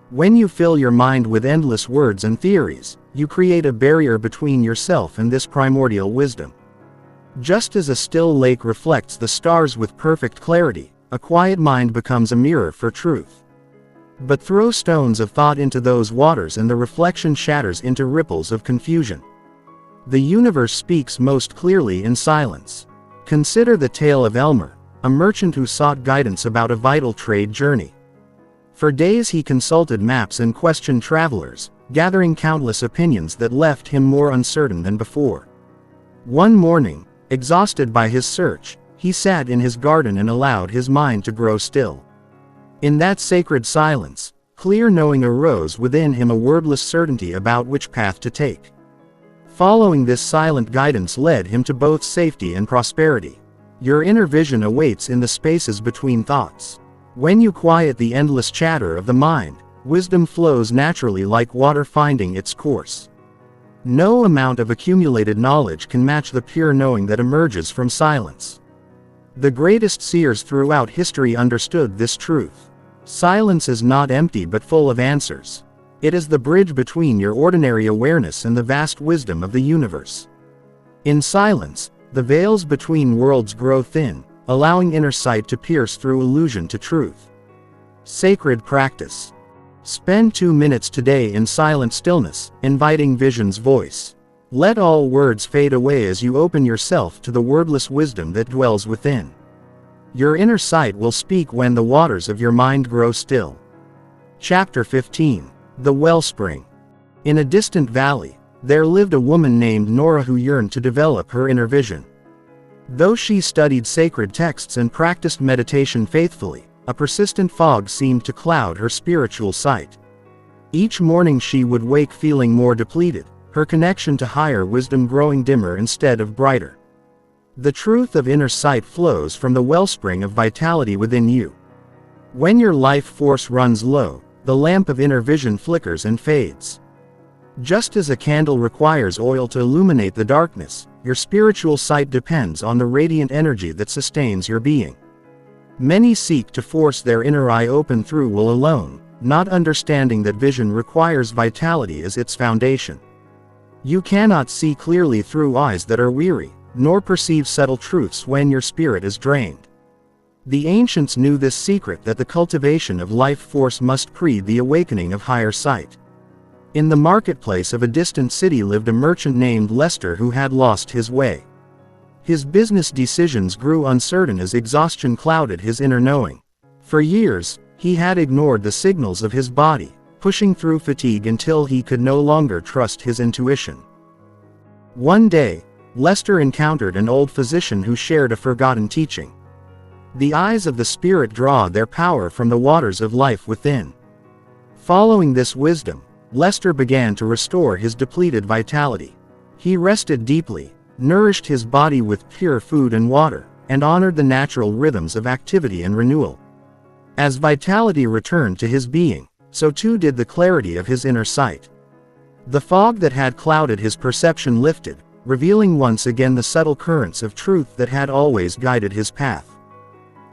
When you fill your mind with endless words and theories, you create a barrier between yourself and this primordial wisdom. Just as a still lake reflects the stars with perfect clarity, a quiet mind becomes a mirror for truth. But throw stones of thought into those waters and the reflection shatters into ripples of confusion. The universe speaks most clearly in silence. Consider the tale of Elmer, a merchant who sought guidance about a vital trade journey. For days he consulted maps and questioned travelers, gathering countless opinions that left him more uncertain than before. One morning, exhausted by his search, he sat in his garden and allowed his mind to grow still. In that sacred silence, clear knowing arose within him, a wordless certainty about which path to take. Following this silent guidance led him to both safety and prosperity. Your inner vision awaits in the spaces between thoughts. When you quiet the endless chatter of the mind, wisdom flows naturally like water finding its course. No amount of accumulated knowledge can match the pure knowing that emerges from silence. The greatest seers throughout history understood this truth. Silence is not empty but full of answers. It is the bridge between your ordinary awareness and the vast wisdom of the universe. In silence, the veils between worlds grow thin, allowing inner sight to pierce through illusion to truth. Sacred practice. Spend 2 minutes today in silent stillness, inviting vision's voice. Let all words fade away as you open yourself to the wordless wisdom that dwells within. Your inner sight will speak when the waters of your mind grow still. Chapter 15, The Wellspring. In a distant valley, there lived a woman named Nora who yearned to develop her inner vision. Though she studied sacred texts and practiced meditation faithfully, a persistent fog seemed to cloud her spiritual sight. Each morning she would wake feeling more depleted, her connection to higher wisdom growing dimmer instead of brighter. The truth of inner sight flows from the wellspring of vitality within you. When your life force runs low, the lamp of inner vision flickers and fades. Just as a candle requires oil to illuminate the darkness, your spiritual sight depends on the radiant energy that sustains your being. Many seek to force their inner eye open through will alone, not understanding that vision requires vitality as its foundation. You cannot see clearly through eyes that are weary, nor perceive subtle truths when your spirit is drained. The ancients knew this secret, that the cultivation of life force must precede the awakening of higher sight. In the marketplace of a distant city lived a merchant named Lester who had lost his way. His business decisions grew uncertain as exhaustion clouded his inner knowing. For years, he had ignored the signals of his body, pushing through fatigue until he could no longer trust his intuition. One day, Lester encountered an old physician who shared a forgotten teaching. The eyes of the spirit draw their power from the waters of life within. Following this wisdom, Lester began to restore his depleted vitality. He rested deeply, nourished his body with pure food and water, and honored the natural rhythms of activity and renewal. As vitality returned to his being, so too did the clarity of his inner sight. The fog that had clouded his perception lifted, revealing once again the subtle currents of truth that had always guided his path.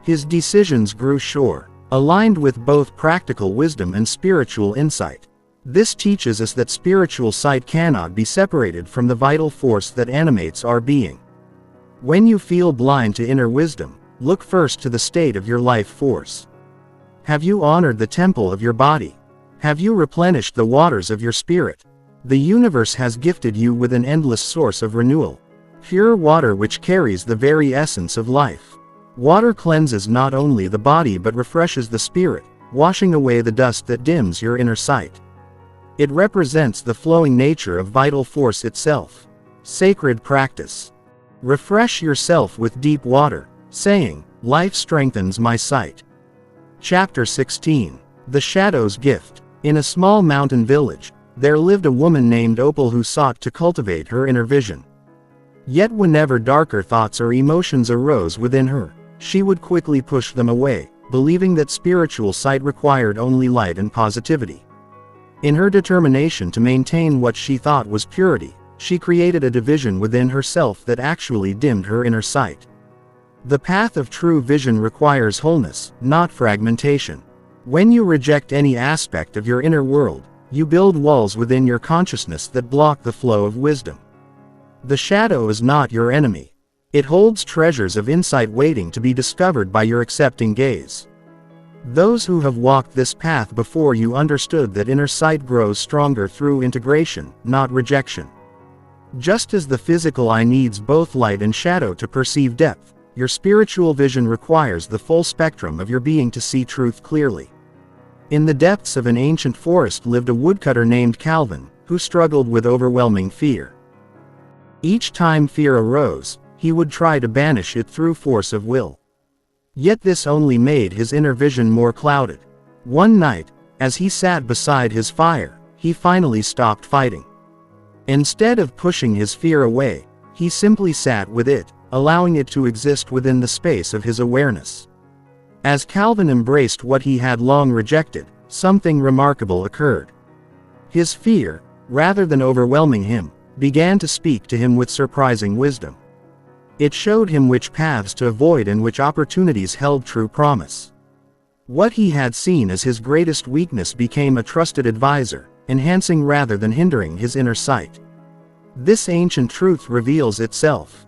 His decisions grew sure, aligned with both practical wisdom and spiritual insight. This teaches us that spiritual sight cannot be separated from the vital force that animates our being. When you feel blind to inner wisdom, look first to the state of your life force. Have you honored the temple of your body, Have you replenished the waters of your spirit? The universe has gifted you with an endless source of renewal. Pure water which carries the very essence of life. Water cleanses not only the body but refreshes the spirit, washing away the dust that dims your inner sight. It represents the flowing nature of vital force itself. Sacred practice. Refresh yourself with deep water, saying, "Life strengthens my sight." Chapter 16. The Shadow's Gift. In a small mountain village, there lived a woman named Opal who sought to cultivate her inner vision. Yet whenever darker thoughts or emotions arose within her, she would quickly push them away, believing that spiritual sight required only light and positivity. In her determination to maintain what she thought was purity, she created a division within herself that actually dimmed her inner sight. The path of true vision requires wholeness, not fragmentation. When you reject any aspect of your inner world, you build walls within your consciousness that block the flow of wisdom. The shadow is not your enemy. It holds treasures of insight waiting to be discovered by your accepting gaze. Those who have walked this path before you understood that inner sight grows stronger through integration, not rejection. Just as the physical eye needs both light and shadow to perceive depth, your spiritual vision requires the full spectrum of your being to see truth clearly. In the depths of an ancient forest lived a woodcutter named Calvin, who struggled with overwhelming fear. Each time fear arose, he would try to banish it through force of will. Yet this only made his inner vision more clouded. One night, as he sat beside his fire, he finally stopped fighting. Instead of pushing his fear away, he simply sat with it, allowing it to exist within the space of his awareness. As Calvin embraced what he had long rejected, something remarkable occurred. His fear, rather than overwhelming him, began to speak to him with surprising wisdom. It showed him which paths to avoid and which opportunities held true promise. What he had seen as his greatest weakness became a trusted advisor, enhancing rather than hindering his inner sight. This ancient truth reveals itself.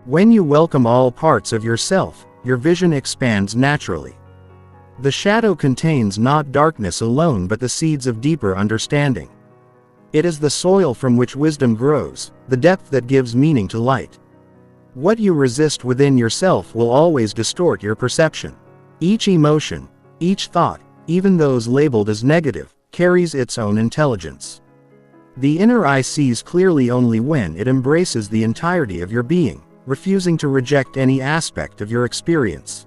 When you welcome all parts of yourself, your vision expands naturally. The shadow contains not darkness alone but the seeds of deeper understanding. It is the soil from which wisdom grows, the depth that gives meaning to light. What you resist within yourself will always distort your perception. Each emotion, each thought, even those labeled as negative, carries its own intelligence. The inner eye sees clearly only when it embraces the entirety of your being, refusing to reject any aspect of your experience.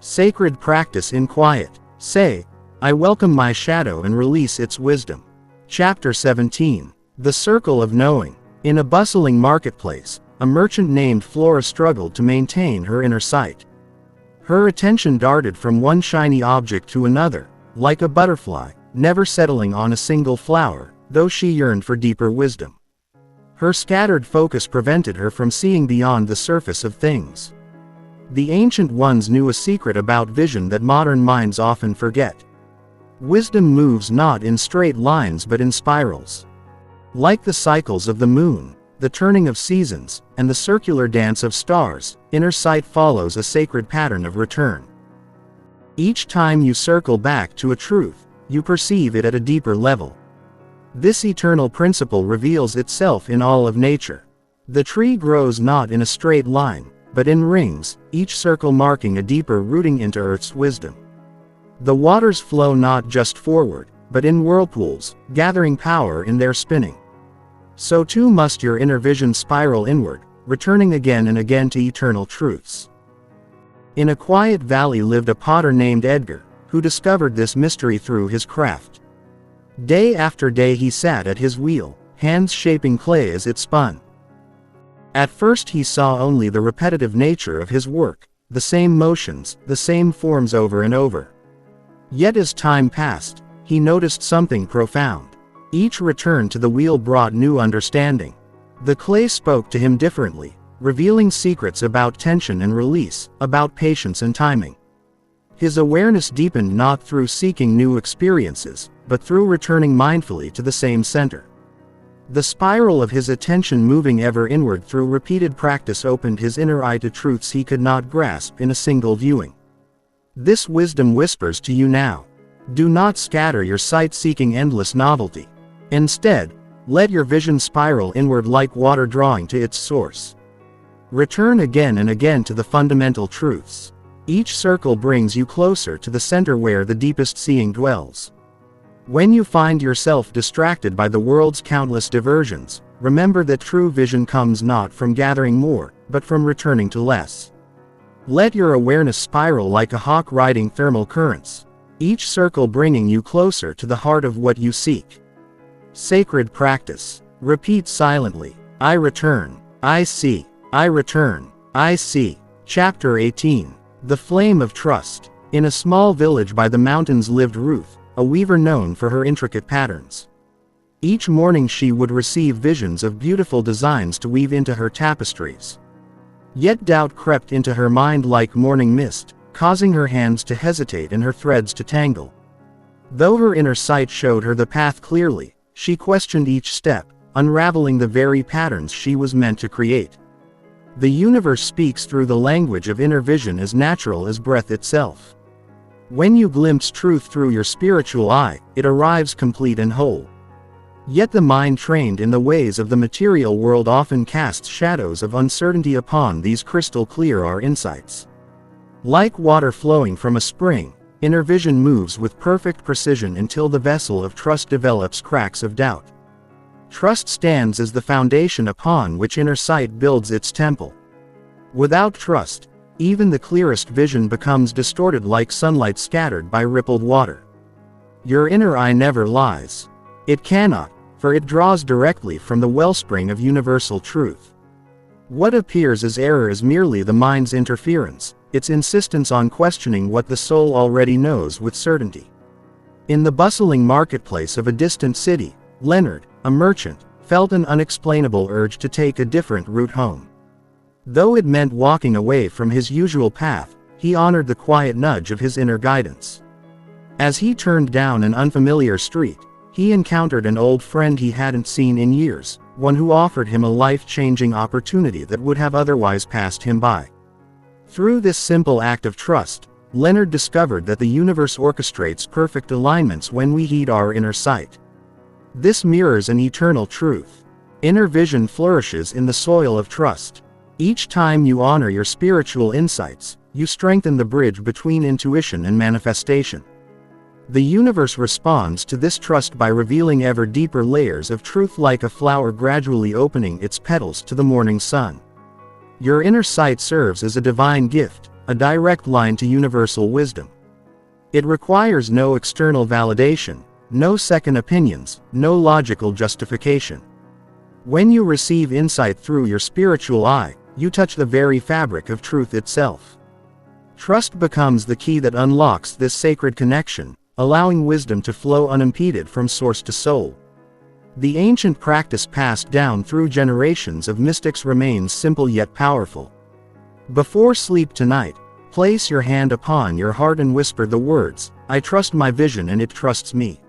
Sacred practice in quiet. Say, "I welcome my shadow and release its wisdom." Chapter 17. The Circle of Knowing. In a bustling marketplace, a merchant named Flora struggled to maintain her inner sight. Her attention darted from one shiny object to another, like a butterfly, never settling on a single flower, though she yearned for deeper wisdom. Her scattered focus prevented her from seeing beyond the surface of things. The ancient ones knew a secret about vision that modern minds often forget. Wisdom moves not in straight lines but in spirals. Like the cycles of the moon, the turning of seasons, and the circular dance of stars, inner sight follows a sacred pattern of return. Each time you circle back to a truth, you perceive it at a deeper level. This eternal principle reveals itself in all of nature. The tree grows not in a straight line, but in rings, each circle marking a deeper rooting into Earth's wisdom. The waters flow not just forward, but in whirlpools, gathering power in their spinning. So too must your inner vision spiral inward, returning again and again to eternal truths. In a quiet valley lived a potter named Edgar, who discovered this mystery through his craft. Day after day he sat at his wheel, hands shaping clay as it spun. At first he saw only the repetitive nature of his work, the same motions, the same forms over and over. Yet as time passed, he noticed something profound. Each return to the wheel brought new understanding. The clay spoke to him differently, revealing secrets about tension and release, about patience and timing. His awareness deepened not through seeking new experiences, but through returning mindfully to the same center. The spiral of his attention moving ever inward through repeated practice opened his inner eye to truths he could not grasp in a single viewing. This wisdom whispers to you now. Do not scatter your sight seeking endless novelty. Instead, let your vision spiral inward like water drawing to its source. Return again and again to the fundamental truths. Each circle brings you closer to the center where the deepest seeing dwells. When you find yourself distracted by the world's countless diversions, remember that true vision comes not from gathering more, but from returning to less. Let your awareness spiral like a hawk riding thermal currents, each circle bringing you closer to the heart of what you seek. Sacred practice. Repeat silently. I return. I see. I return. I see. Chapter 18. The Flame of Trust. In a small village by the mountains lived Ruth, a weaver known for her intricate patterns. Each morning she would receive visions of beautiful designs to weave into her tapestries. Yet doubt crept into her mind like morning mist, causing her hands to hesitate and her threads to tangle. Though her inner sight showed her the path clearly, she questioned each step, unraveling the very patterns she was meant to create. The universe speaks through the language of inner vision as natural as breath itself. When you glimpse truth through your spiritual eye, it arrives complete and whole. Yet the mind trained in the ways of the material world often casts shadows of uncertainty upon these crystal clear insights. Like water flowing from a spring, inner vision moves with perfect precision until the vessel of trust develops cracks of doubt. Trust stands as the foundation upon which inner sight builds its temple. Without trust, even the clearest vision becomes distorted like sunlight scattered by rippled water. Your inner eye never lies. It cannot, for it draws directly from the wellspring of universal truth. What appears as error is merely the mind's interference, its insistence on questioning what the soul already knows with certainty. In the bustling marketplace of a distant city, Leonard, a merchant, felt an unexplainable urge to take a different route home. Though it meant walking away from his usual path, he honored the quiet nudge of his inner guidance. As he turned down an unfamiliar street, he encountered an old friend he hadn't seen in years, one who offered him a life-changing opportunity that would have otherwise passed him by. Through this simple act of trust, Leonard discovered that the universe orchestrates perfect alignments when we heed our inner sight. This mirrors an eternal truth. Inner vision flourishes in the soil of trust. Each time you honor your spiritual insights, you strengthen the bridge between intuition and manifestation. The universe responds to this trust by revealing ever deeper layers of truth like a flower gradually opening its petals to the morning sun. Your inner sight serves as a divine gift, a direct line to universal wisdom. It requires no external validation, no second opinions, no logical justification. When you receive insight through your spiritual eye, you touch the very fabric of truth itself. Trust becomes the key that unlocks this sacred connection, allowing wisdom to flow unimpeded from source to soul. The ancient practice passed down through generations of mystics remains simple yet powerful. Before sleep tonight, place your hand upon your heart and whisper the words, "I trust my vision and it trusts me."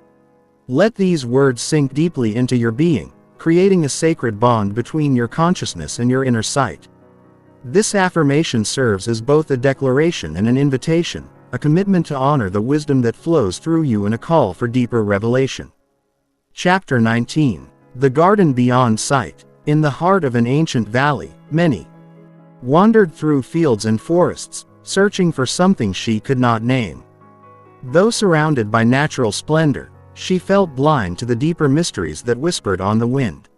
Let these words sink deeply into your being, creating a sacred bond between your consciousness and your inner sight. This affirmation serves as both a declaration and an invitation, a commitment to honor the wisdom that flows through you and a call for deeper revelation. Chapter 19. The Garden Beyond Sight. In the heart of an ancient valley, many wandered through fields and forests, searching for something she could not name. Though surrounded by natural splendor, she felt blind to the deeper mysteries that whispered on the wind.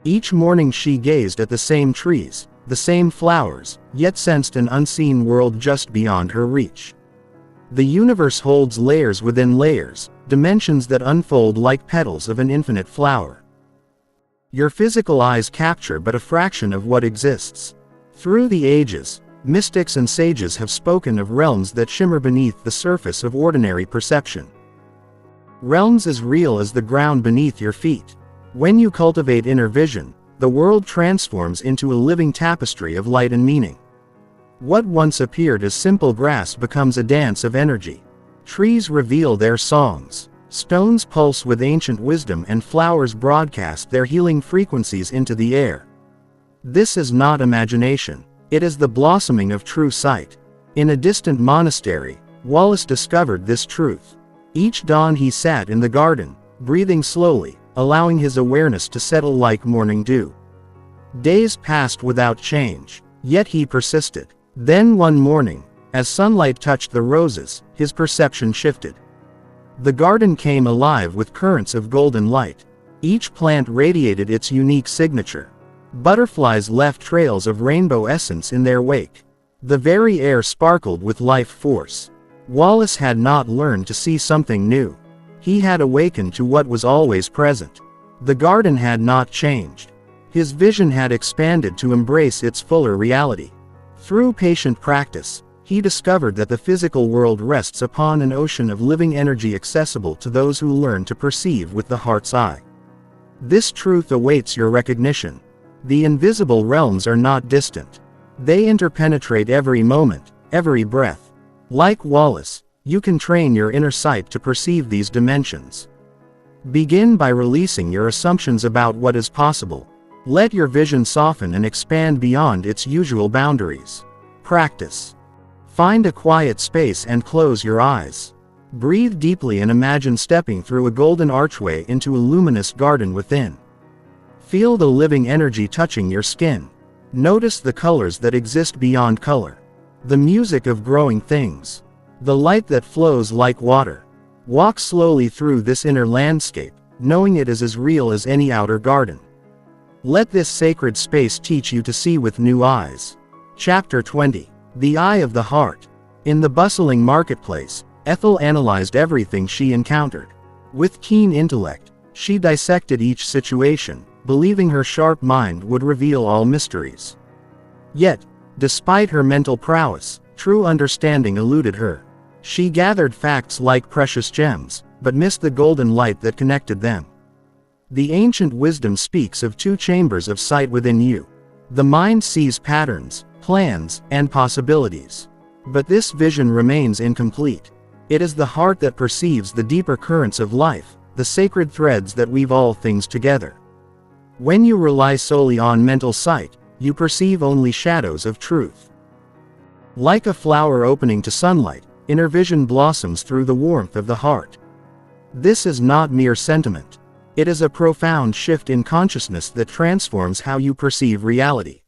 Each morning she gazed at the same trees, the same flowers, yet sensed an unseen world just beyond her reach. The universe holds layers within layers, dimensions that unfold like petals of an infinite flower. Your physical eyes capture but a fraction of what exists. Through the ages, mystics and sages have spoken of realms that shimmer beneath the surface of ordinary perception. Realms as real as the ground beneath your feet. When you cultivate inner vision, the world transforms into a living tapestry of light and meaning. What once appeared as simple grass becomes a dance of energy. Trees reveal their songs, stones pulse with ancient wisdom, and flowers broadcast their healing frequencies into the air. This is not imagination, it is the blossoming of true sight. In a distant monastery, Wallace discovered this truth. Each dawn he sat in the garden, breathing slowly, allowing his awareness to settle like morning dew. Days passed without change, yet he persisted. Then one morning, as sunlight touched the roses, his perception shifted. The garden came alive with currents of golden light. Each plant radiated its unique signature. Butterflies left trails of rainbow essence in their wake. The very air sparkled with life force. Wallace had not learned to see something new. He had awakened to what was always present. The garden had not changed. His vision had expanded to embrace its fuller reality. Through patient practice, he discovered that the physical world rests upon an ocean of living energy accessible to those who learn to perceive with the heart's eye. This truth awaits your recognition. The invisible realms are not distant. They interpenetrate every moment, every breath. Like Wallace, you can train your inner sight to perceive these dimensions. Begin by releasing your assumptions about what is possible. Let your vision soften and expand beyond its usual boundaries. Practice. Find a quiet space and close your eyes. Breathe deeply and imagine stepping through a golden archway into a luminous garden within. Feel the living energy touching your skin. Notice the colors that exist beyond color. The music of growing things. The light that flows like water. Walk slowly through this inner landscape, knowing it is as real as any outer garden. Let this sacred space teach you to see with new eyes. Chapter 20. The Eye of the Heart. In the bustling marketplace, Ethel analyzed everything she encountered. With keen intellect, she dissected each situation, believing her sharp mind would reveal all mysteries. Yet, despite her mental prowess, true understanding eluded her. She gathered facts like precious gems, but missed the golden light that connected them. The ancient wisdom speaks of two chambers of sight within you. The mind sees patterns, plans, and possibilities. But this vision remains incomplete. It is the heart that perceives the deeper currents of life, the sacred threads that weave all things together. When you rely solely on mental sight, you perceive only shadows of truth. Like a flower opening to sunlight, inner vision blossoms through the warmth of the heart. This is not mere sentiment. It is a profound shift in consciousness that transforms how you perceive reality.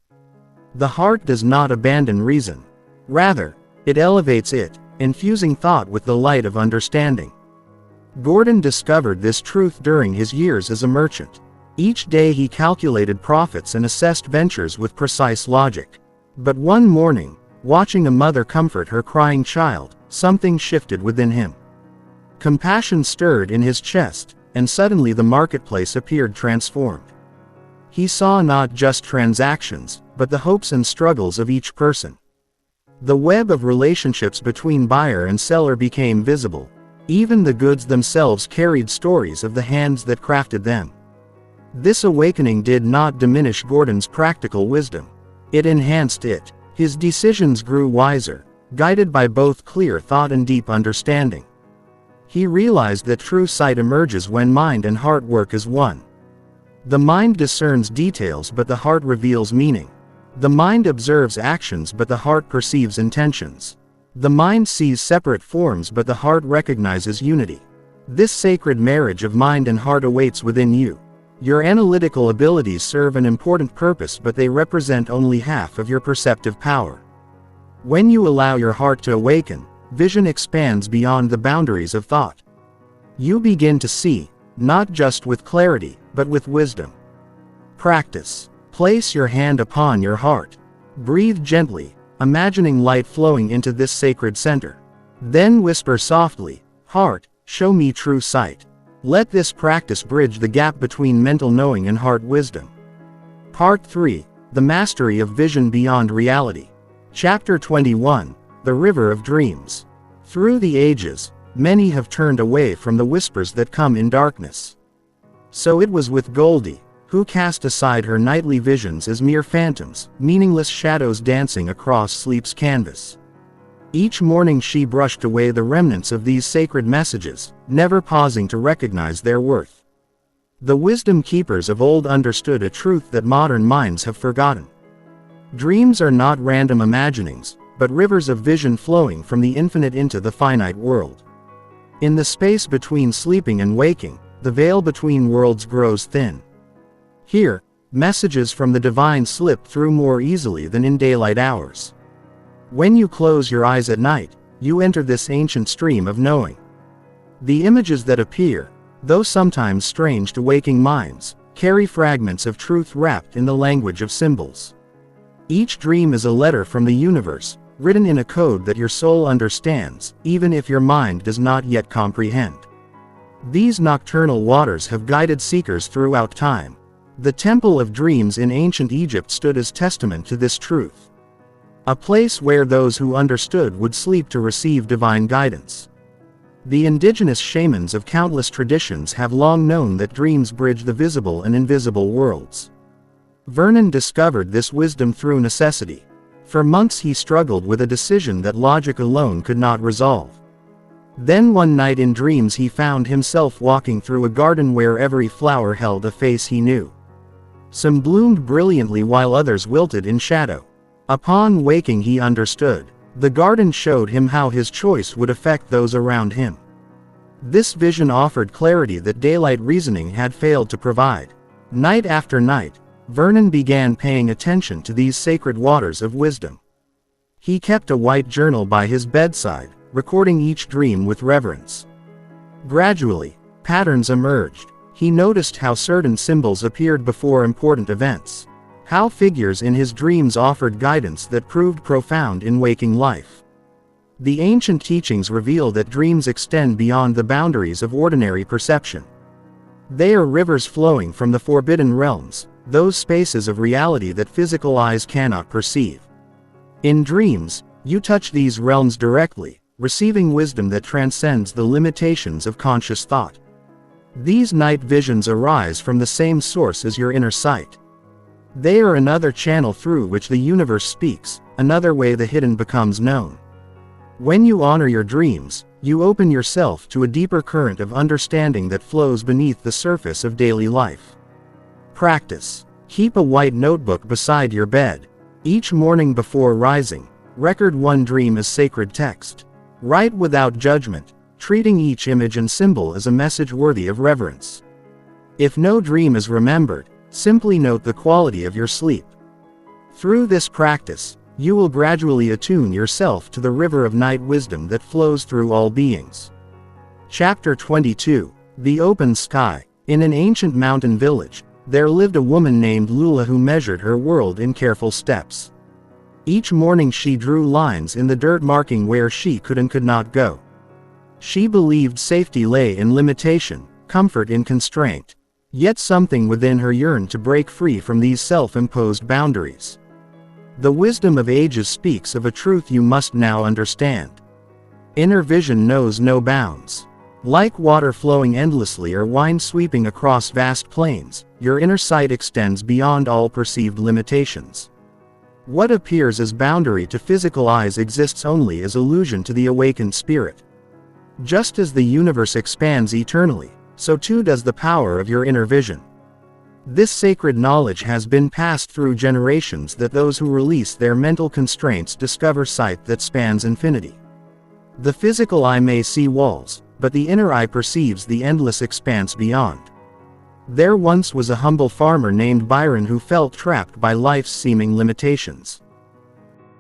The heart does not abandon reason. Rather, it elevates it, infusing thought with the light of understanding. Gordon discovered this truth during his years as a merchant. Each day he calculated profits and assessed ventures with precise logic. But one morning, watching a mother comfort her crying child, something shifted within him. Compassion stirred in his chest, and suddenly the marketplace appeared transformed. He saw not just transactions, but the hopes and struggles of each person. The web of relationships between buyer and seller became visible. Even the goods themselves carried stories of the hands that crafted them. This awakening did not diminish Gordon's practical wisdom. It enhanced it. His decisions grew wiser, guided by both clear thought and deep understanding. He realized that true sight emerges when mind and heart work as one. The mind discerns details but the heart reveals meaning. The mind observes actions but the heart perceives intentions. The mind sees separate forms but the heart recognizes unity. This sacred marriage of mind and heart awaits within you. Your analytical abilities serve an important purpose but they represent only half of your perceptive power. When you allow your heart to awaken, vision expands beyond the boundaries of thought. You begin to see, not just with clarity, but with wisdom. Practice. Place your hand upon your heart. Breathe gently, imagining light flowing into this sacred center. Then whisper softly, "Heart, show me true sight." Let this practice bridge the gap between mental knowing and heart wisdom. Part 3. The Mastery of Vision Beyond Reality. Chapter 21. The River of Dreams. Through the ages, many have turned away from the whispers that come in darkness. So it was with Goldie, who cast aside her nightly visions as mere phantoms, meaningless shadows dancing across sleep's canvas. Each morning she brushed away the remnants of these sacred messages, never pausing to recognize their worth. The wisdom keepers of old understood a truth that modern minds have forgotten. Dreams are not random imaginings, but rivers of vision flowing from the infinite into the finite world. In the space between sleeping and waking, the veil between worlds grows thin. Here, messages from the divine slip through more easily than in daylight hours. When you close your eyes at night, you enter this ancient stream of knowing. The images that appear, though sometimes strange to waking minds, carry fragments of truth wrapped in the language of symbols. Each dream is a letter from the universe, written in a code that your soul understands, even if your mind does not yet comprehend. These nocturnal waters have guided seekers throughout time. The Temple of Dreams in ancient Egypt stood as testament to this truth. A place where those who understood would sleep to receive divine guidance. The indigenous shamans of countless traditions have long known that dreams bridge the visible and invisible worlds. Vernon discovered this wisdom through necessity. For months he struggled with a decision that logic alone could not resolve. Then one night in dreams he found himself walking through a garden where every flower held a face he knew. Some bloomed brilliantly while others wilted in shadow. Upon waking he understood. The garden showed him how his choice would affect those around him. This vision offered clarity that daylight reasoning had failed to provide. Night after night, Vernon began paying attention to these sacred waters of wisdom. He kept a white journal by his bedside, recording each dream with reverence. Gradually, patterns emerged. He noticed how certain symbols appeared before important events. How figures in his dreams offered guidance that proved profound in waking life. The ancient teachings reveal that dreams extend beyond the boundaries of ordinary perception. They are rivers flowing from the forbidden realms, those spaces of reality that physical eyes cannot perceive. In dreams, you touch these realms directly, receiving wisdom that transcends the limitations of conscious thought. These night visions arise from the same source as your inner sight. They are another channel through which the universe speaks, another way the hidden becomes known. When you honor your dreams, you open yourself to a deeper current of understanding that flows beneath the surface of daily life. Practice. Keep a white notebook beside your bed. Each morning before rising, record one dream as sacred text. Write without judgment, treating each image and symbol as a message worthy of reverence. If no dream is remembered, simply note the quality of your sleep. Through this practice, you will gradually attune yourself to the river of night wisdom that flows through all beings. Chapter 22. The Open Sky. In an ancient mountain village, there lived a woman named Lula who measured her world in careful steps. Each morning she drew lines in the dirt marking where she could and could not go. She believed safety lay in limitation, comfort in constraint. Yet something within her yearned to break free from these self-imposed boundaries. The wisdom of ages speaks of a truth you must now understand. Inner vision knows no bounds. Like water flowing endlessly or wind sweeping across vast plains, your inner sight extends beyond all perceived limitations. What appears as boundary to physical eyes exists only as illusion to the awakened spirit. Just as the universe expands eternally, so too does the power of your inner vision. This sacred knowledge has been passed through generations that those who release their mental constraints discover sight that spans infinity. The physical eye may see walls, but the inner eye perceives the endless expanse beyond. There once was a humble farmer named Byron who felt trapped by life's seeming limitations.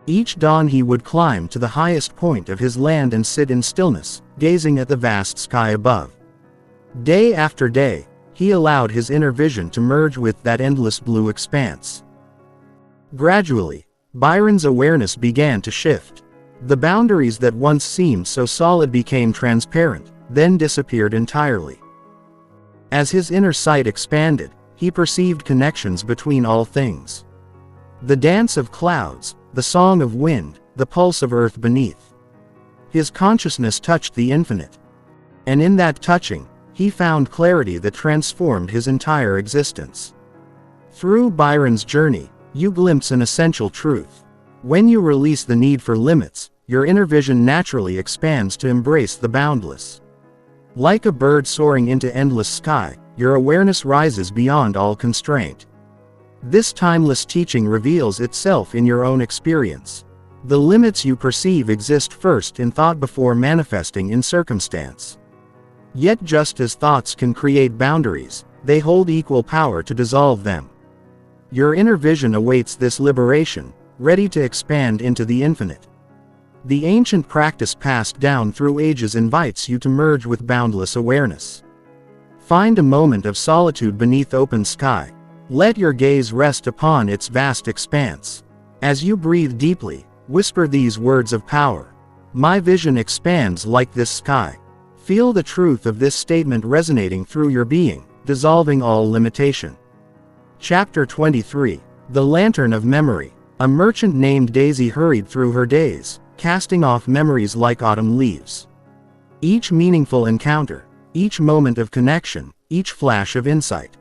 Each dawn he would climb to the highest point of his land and sit in stillness, gazing at the vast sky above. Day after day, he allowed his inner vision to merge with that endless blue expanse. Gradually, Byron's awareness began to shift. The boundaries that once seemed so solid became transparent, then disappeared entirely. As his inner sight expanded, he perceived connections between all things. The dance of clouds, the song of wind, the pulse of earth beneath. His consciousness touched the infinite. And in that touching, he found clarity that transformed his entire existence. Through Byron's journey, you glimpse an essential truth. When you release the need for limits, your inner vision naturally expands to embrace the boundless. Like a bird soaring into endless sky, your awareness rises beyond all constraint. This timeless teaching reveals itself in your own experience. The limits you perceive exist first in thought before manifesting in circumstance. Yet just as thoughts can create boundaries, they hold equal power to dissolve them. Your inner vision awaits this liberation, ready to expand into the infinite. The ancient practice passed down through ages invites you to merge with boundless awareness. Find a moment of solitude beneath open sky. Let your gaze rest upon its vast expanse. As you breathe deeply, whisper these words of power. My vision expands like this sky. Feel the truth of this statement resonating through your being, dissolving all limitation. Chapter 23. The Lantern of Memory. A merchant named Daisy hurried through her days, casting off memories like autumn leaves. Each meaningful encounter, each moment of connection, each flash of insight.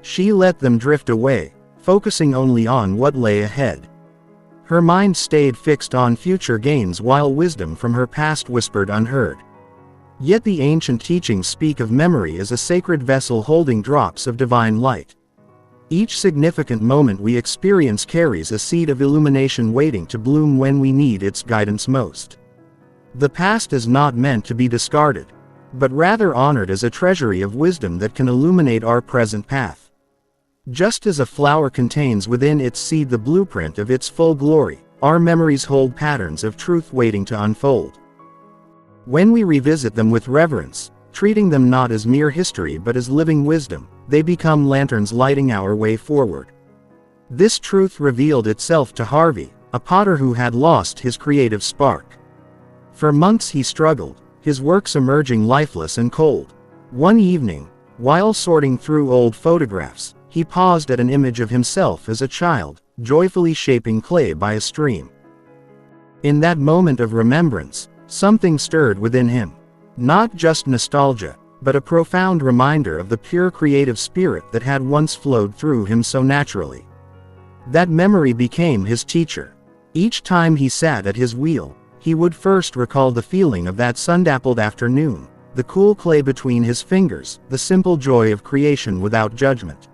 She let them drift away, focusing only on what lay ahead. Her mind stayed fixed on future gains while wisdom from her past whispered unheard. Yet the ancient teachings speak of memory as a sacred vessel holding drops of divine light. Each significant moment we experience carries a seed of illumination waiting to bloom when we need its guidance most. The past is not meant to be discarded, but rather honored as a treasury of wisdom that can illuminate our present path. Just as a flower contains within its seed the blueprint of its full glory, our memories hold patterns of truth waiting to unfold. When we revisit them with reverence, treating them not as mere history but as living wisdom, they become lanterns lighting our way forward. This truth revealed itself to Harvey, a potter who had lost his creative spark. For months he struggled, his works emerging lifeless and cold. One evening, while sorting through old photographs, he paused at an image of himself as a child, joyfully shaping clay by a stream. In that moment of remembrance, something stirred within him. Not just nostalgia, but a profound reminder of the pure creative spirit that had once flowed through him so naturally. That memory became his teacher. Each time he sat at his wheel, he would first recall the feeling of that sun-dappled afternoon, the cool clay between his fingers, the simple joy of creation without judgment.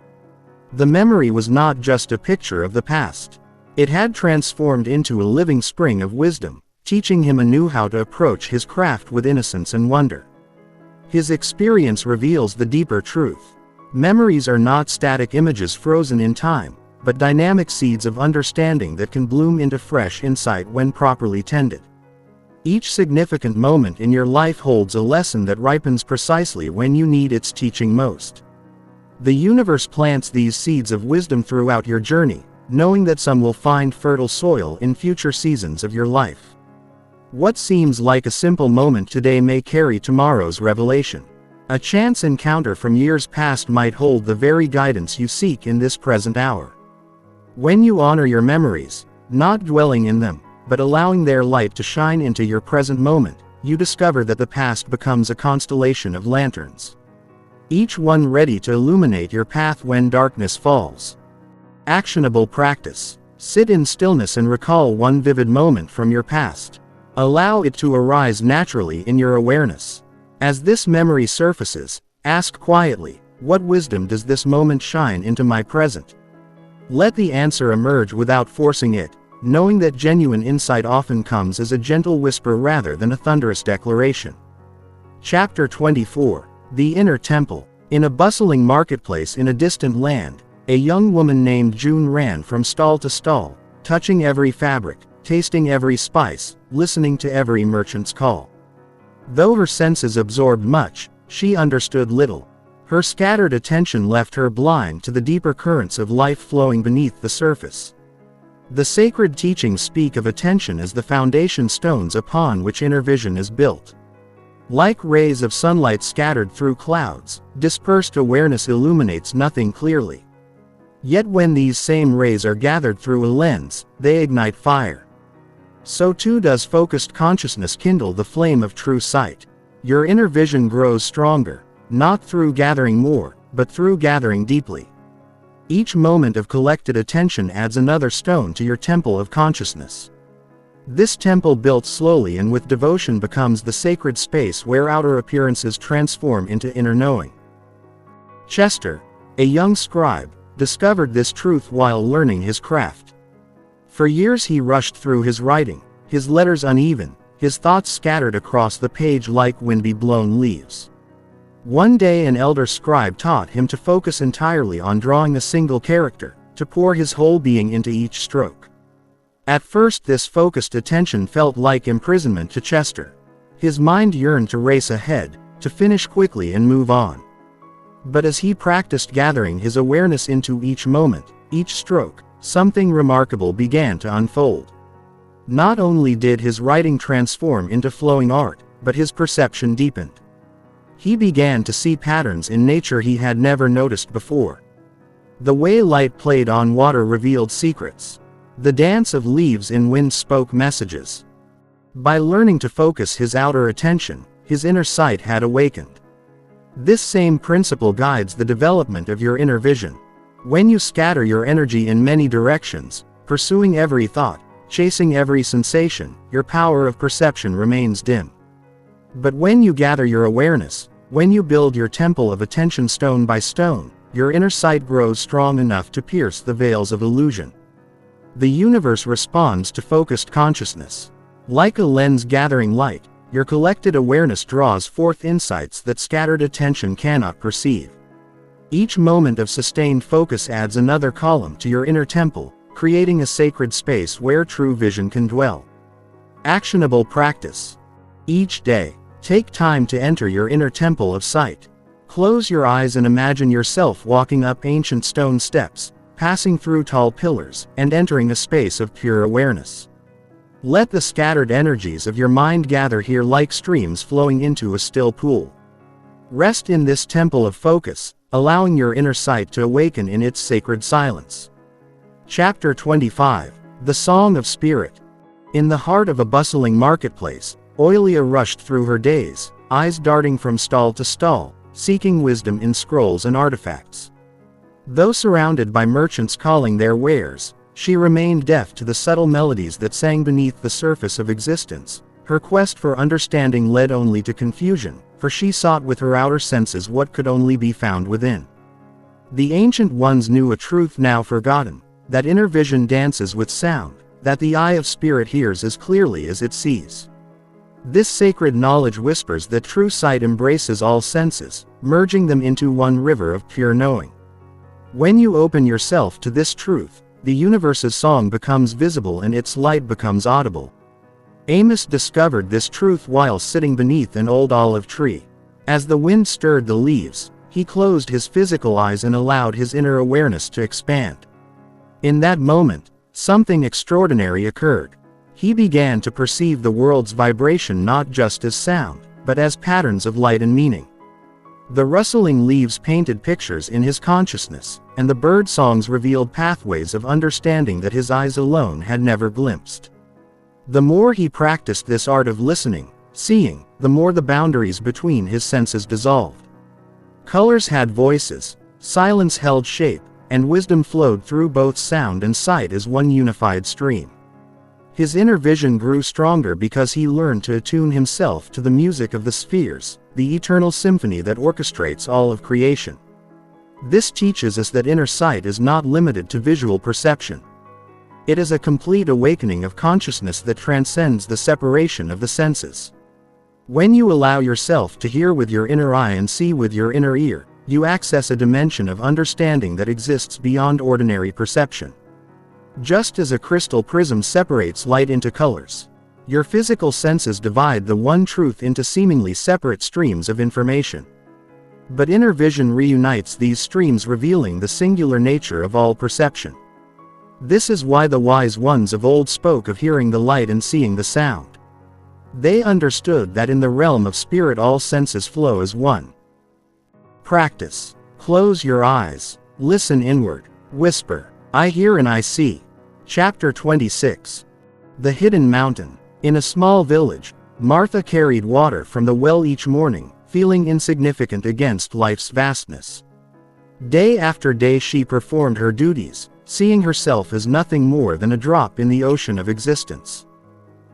The memory was not just a picture of the past. It had transformed into a living spring of wisdom, teaching him anew how to approach his craft with innocence and wonder. His experience reveals the deeper truth. Memories are not static images frozen in time, but dynamic seeds of understanding that can bloom into fresh insight when properly tended. Each significant moment in your life holds a lesson that ripens precisely when you need its teaching most. The universe plants these seeds of wisdom throughout your journey, knowing that some will find fertile soil in future seasons of your life. What seems like a simple moment today may carry tomorrow's revelation. A chance encounter from years past might hold the very guidance you seek in this present hour. When you honor your memories, not dwelling in them, but allowing their light to shine into your present moment, you discover that the past becomes a constellation of lanterns. Each one ready to illuminate your path when darkness falls. Actionable practice. Sit in stillness and recall one vivid moment from your past. Allow it to arise naturally in your awareness. As this memory surfaces, ask quietly, what wisdom does this moment shine into my present? Let the answer emerge without forcing it, knowing that genuine insight often comes as a gentle whisper rather than a thunderous declaration. Chapter 24. The Inner Temple. In a bustling marketplace in a distant land, a young woman named June ran from stall to stall, touching every fabric, tasting every spice, listening to every merchant's call. Though her senses absorbed much, she understood little. Her scattered attention left her blind to the deeper currents of life flowing beneath the surface. The sacred teachings speak of attention as the foundation stones upon which inner vision is built. Like rays of sunlight scattered through clouds, dispersed awareness illuminates nothing clearly. Yet when these same rays are gathered through a lens, they ignite fire. So too does focused consciousness kindle the flame of true sight. Your inner vision grows stronger, not through gathering more, but through gathering deeply. Each moment of collected attention adds another stone to your temple of consciousness. This temple built slowly and with devotion becomes the sacred space where outer appearances transform into inner knowing. Chester, a young scribe, discovered this truth while learning his craft. For years he rushed through his writing, his letters uneven, his thoughts scattered across the page like wind-blown leaves. One day an elder scribe taught him to focus entirely on drawing a single character, to pour his whole being into each stroke. At first this focused attention felt like imprisonment to Chester. His mind yearned to race ahead, to finish quickly and move on. But as he practiced gathering his awareness into each moment, each stroke, something remarkable began to unfold. Not only did his writing transform into flowing art, but his perception deepened. He began to see patterns in nature he had never noticed before. The way light played on water revealed secrets. The dance of leaves in wind spoke messages. By learning to focus his outer attention, his inner sight had awakened. This same principle guides the development of your inner vision. When you scatter your energy in many directions, pursuing every thought, chasing every sensation, your power of perception remains dim. But when you gather your awareness, when you build your temple of attention stone by stone, your inner sight grows strong enough to pierce the veils of illusion. The universe responds to focused consciousness. Like a lens gathering light, your collected awareness draws forth insights that scattered attention cannot perceive. Each moment of sustained focus adds another column to your inner temple, creating a sacred space where true vision can dwell. Actionable practice. Each day, take time to enter your inner temple of sight. Close your eyes and imagine yourself walking up ancient stone steps, passing through tall pillars, and entering a space of pure awareness. Let the scattered energies of your mind gather here like streams flowing into a still pool. Rest in this temple of focus, allowing your inner sight to awaken in its sacred silence. Chapter 25. The Song of Spirit. In the heart of a bustling marketplace, Oilia rushed through her days, eyes darting from stall to stall, seeking wisdom in scrolls and artifacts. Though surrounded by merchants calling their wares, she remained deaf to the subtle melodies that sang beneath the surface of existence. Her quest for understanding led only to confusion, for she sought with her outer senses what could only be found within. The ancient ones knew a truth now forgotten, that inner vision dances with sound, that the eye of spirit hears as clearly as it sees. This sacred knowledge whispers that true sight embraces all senses, merging them into one river of pure knowing. When you open yourself to this truth, the universe's song becomes visible and its light becomes audible. Amos discovered this truth while sitting beneath an old olive tree. As the wind stirred the leaves, he closed his physical eyes and allowed his inner awareness to expand. In that moment, something extraordinary occurred. He began to perceive the world's vibration not just as sound, but as patterns of light and meaning. The rustling leaves painted pictures in his consciousness, and the bird songs revealed pathways of understanding that his eyes alone had never glimpsed. The more he practiced this art of listening, seeing, the more the boundaries between his senses dissolved. Colors had voices, silence held shape, and wisdom flowed through both sound and sight as one unified stream. His inner vision grew stronger because he learned to attune himself to the music of the spheres, the eternal symphony that orchestrates all of creation. This teaches us that inner sight is not limited to visual perception. It is a complete awakening of consciousness that transcends the separation of the senses. When you allow yourself to hear with your inner eye and see with your inner ear, you access a dimension of understanding that exists beyond ordinary perception. Just as a crystal prism separates light into colors, your physical senses divide the one truth into seemingly separate streams of information. But inner vision reunites these streams, revealing the singular nature of all perception. This is why the wise ones of old spoke of hearing the light and seeing the sound. They understood that in the realm of spirit all senses flow as one. Practice. Close your eyes. Listen inward. Whisper, "I hear and I see." Chapter 26. The Hidden Mountain. In a small village, Martha carried water from the well each morning, feeling insignificant against life's vastness. Day after day she performed her duties, seeing herself as nothing more than a drop in the ocean of existence.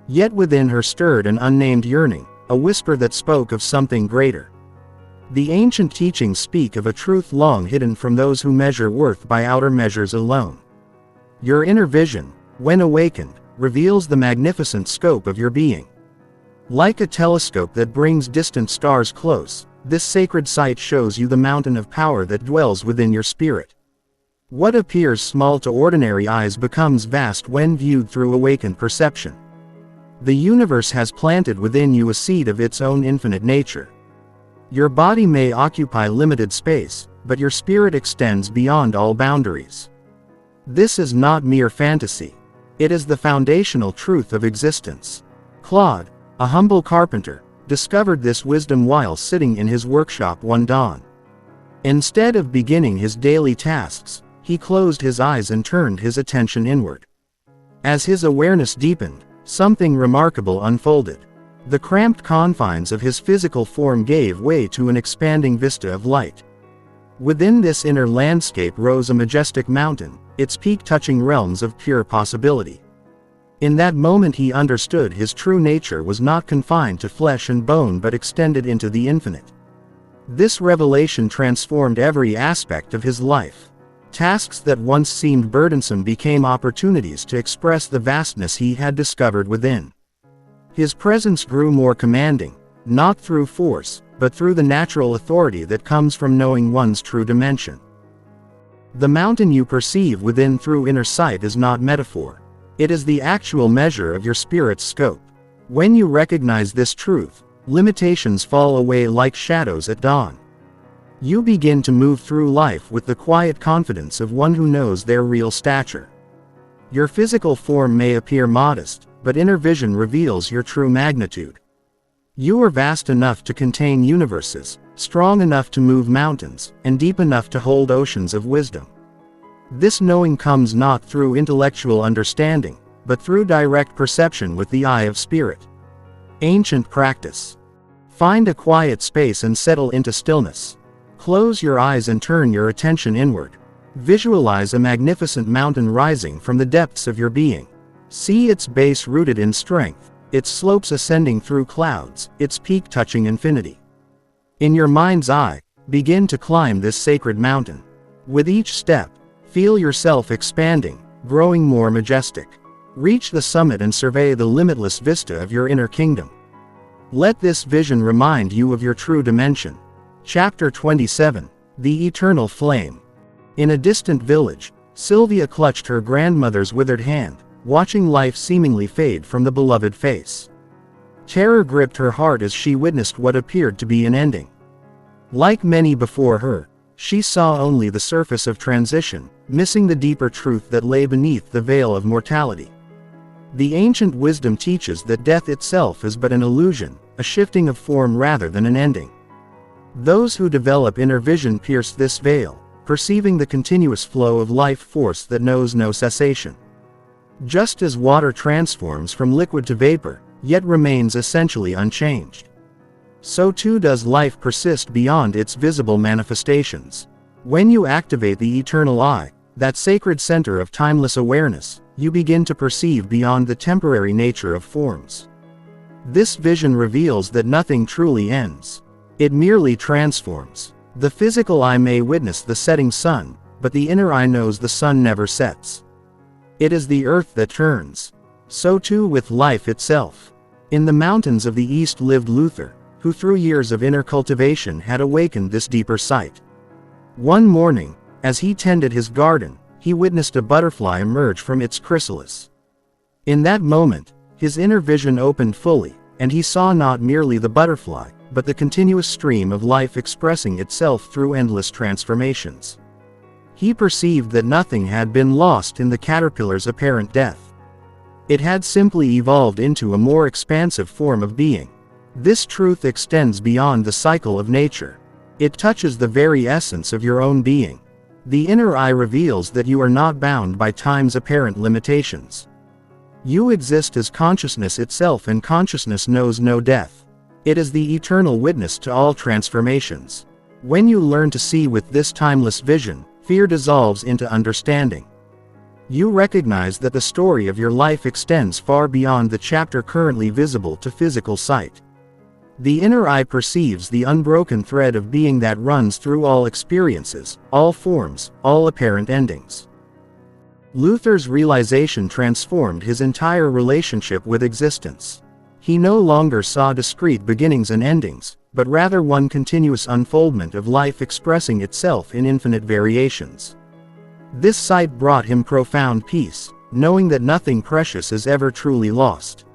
Yet within her stirred an unnamed yearning, a whisper that spoke of something greater. The ancient teachings speak of a truth long hidden from those who measure worth by outer measures alone. Your inner vision, when awakened, reveals the magnificent scope of your being. Like a telescope that brings distant stars close, This sacred sight shows you the mountain of power that dwells within your spirit. What appears small to ordinary eyes becomes vast when viewed through awakened perception. The universe has planted within you a seed of its own infinite nature. Your body may occupy limited space, but your spirit extends beyond all boundaries. This is not mere fantasy. It is the foundational truth of existence. Claude, a humble carpenter, discovered this wisdom while sitting in his workshop one dawn. Instead of beginning his daily tasks, he closed his eyes and turned his attention inward. As his awareness deepened, something remarkable unfolded. The cramped confines of his physical form gave way to an expanding vista of light. Within this inner landscape rose a majestic mountain, its peak touching realms of pure possibility. In that moment he understood his true nature was not confined to flesh and bone but extended into the infinite. This revelation transformed every aspect of his life. Tasks that once seemed burdensome became opportunities to express the vastness he had discovered within. His presence grew more commanding, not through force, but through the natural authority that comes from knowing one's true dimension. The mountain you perceive within through inner sight is not metaphor. It is the actual measure of your spirit's scope. When you recognize this truth, limitations fall away like shadows at dawn. You begin to move through life with the quiet confidence of one who knows their real stature. Your physical form may appear modest, but inner vision reveals your true magnitude. You are vast enough to contain universes, strong enough to move mountains, and deep enough to hold oceans of wisdom. This knowing comes not through intellectual understanding, but through direct perception with the eye of spirit. Ancient practice. Find a quiet space and settle into stillness. Close your eyes and turn your attention inward. Visualize a magnificent mountain rising from the depths of your being. See its base rooted in strength, its slopes ascending through clouds, its peak touching infinity. In your mind's eye, begin to climb this sacred mountain. With each step, feel yourself expanding, growing more majestic. Reach the summit and survey the limitless vista of your inner kingdom. Let this vision remind you of your true dimension. Chapter 27. The Eternal Flame. In a distant village, Sylvia clutched her grandmother's withered hand, watching life seemingly fade from the beloved face. Terror gripped her heart as she witnessed what appeared to be an ending. Like many before her, she saw only the surface of transition, missing the deeper truth that lay beneath the veil of mortality. The ancient wisdom teaches that death itself is but an illusion, a shifting of form rather than an ending. Those who develop inner vision pierce this veil, perceiving the continuous flow of life force that knows no cessation. Just as water transforms from liquid to vapor, yet remains essentially unchanged, so too does life persist beyond its visible manifestations. When you activate the eternal eye, that sacred center of timeless awareness, you begin to perceive beyond the temporary nature of forms. This vision reveals that nothing truly ends. It merely transforms. The physical eye may witness the setting sun, but the inner eye knows the sun never sets. It is the earth that turns. So too with life itself. In the mountains of the East lived Luther, who through years of inner cultivation had awakened this deeper sight. One morning, as he tended his garden, he witnessed a butterfly emerge from its chrysalis. In that moment, his inner vision opened fully, and he saw not merely the butterfly, but the continuous stream of life expressing itself through endless transformations. He perceived that nothing had been lost in the caterpillar's apparent death. It had simply evolved into a more expansive form of being. This truth extends beyond the cycle of nature. It touches the very essence of your own being. The inner eye reveals that you are not bound by time's apparent limitations. You exist as consciousness itself, and consciousness knows no death. It is the eternal witness to all transformations. When you learn to see with this timeless vision, fear dissolves into understanding. You recognize that the story of your life extends far beyond the chapter currently visible to physical sight. The inner eye perceives the unbroken thread of being that runs through all experiences, all forms, all apparent endings. Luther's realization transformed his entire relationship with existence. He no longer saw discrete beginnings and endings, but rather one continuous unfoldment of life expressing itself in infinite variations. This sight brought him profound peace, knowing that nothing precious is ever truly lost.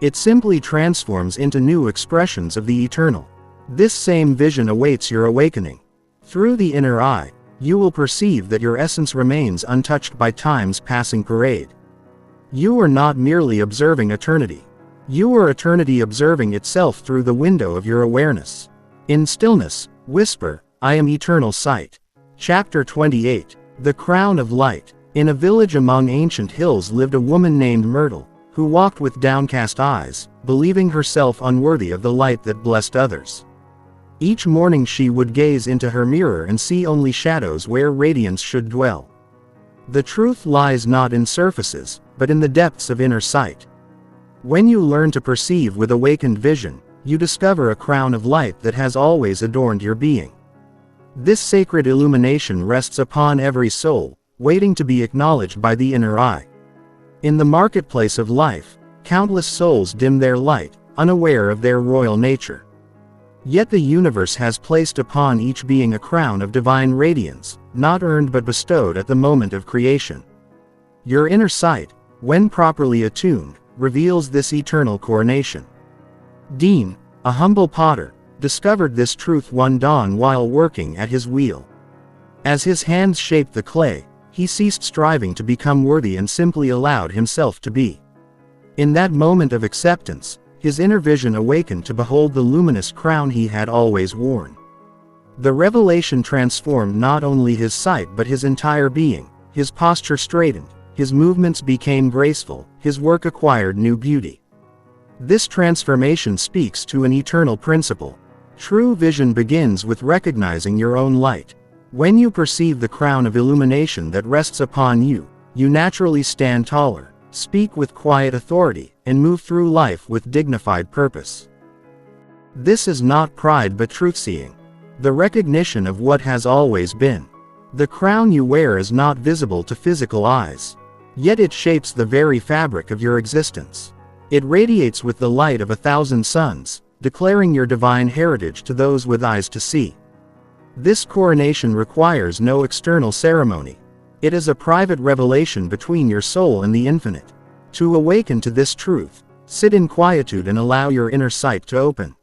It simply transforms into new expressions of the eternal. This same vision awaits your awakening. Through the inner eye, you will perceive that your essence remains untouched by time's passing parade. You are not merely observing eternity. You are eternity observing itself through the window of your awareness. In stillness, whisper, "I am eternal sight." Chapter 28. The Crown of Light. In a village among ancient hills lived a woman named Myrtle, who walked with downcast eyes, believing herself unworthy of the light that blessed others. Each morning she would gaze into her mirror and see only shadows where radiance should dwell. The truth lies not in surfaces, but in the depths of inner sight. When you learn to perceive with awakened vision, you discover a crown of light that has always adorned your being. This sacred illumination rests upon every soul, waiting to be acknowledged by the inner eye. In the marketplace of life, countless souls dim their light, unaware of their royal nature. Yet the universe has placed upon each being a crown of divine radiance, not earned but bestowed at the moment of creation. Your inner sight, when properly attuned, reveals this eternal coronation. Dean, a humble potter, discovered this truth one dawn while working at his wheel. As his hands shaped the clay, he ceased striving to become worthy and simply allowed himself to be. In that moment of acceptance, his inner vision awakened to behold the luminous crown he had always worn. The revelation transformed not only his sight but his entire being. His posture straightened, his movements became graceful, his work acquired new beauty. This transformation speaks to an eternal principle. True vision begins with recognizing your own light. When you perceive the crown of illumination that rests upon you, you naturally stand taller, speak with quiet authority, and move through life with dignified purpose. This is not pride but truth-seeing, the recognition of what has always been. The crown you wear is not visible to physical eyes, yet it shapes the very fabric of your existence. It radiates with the light of 1,000 suns, declaring your divine heritage to those with eyes to see. This coronation requires no external ceremony. It is a private revelation between your soul and the infinite. To awaken to this truth, sit in quietude and allow your inner sight to open.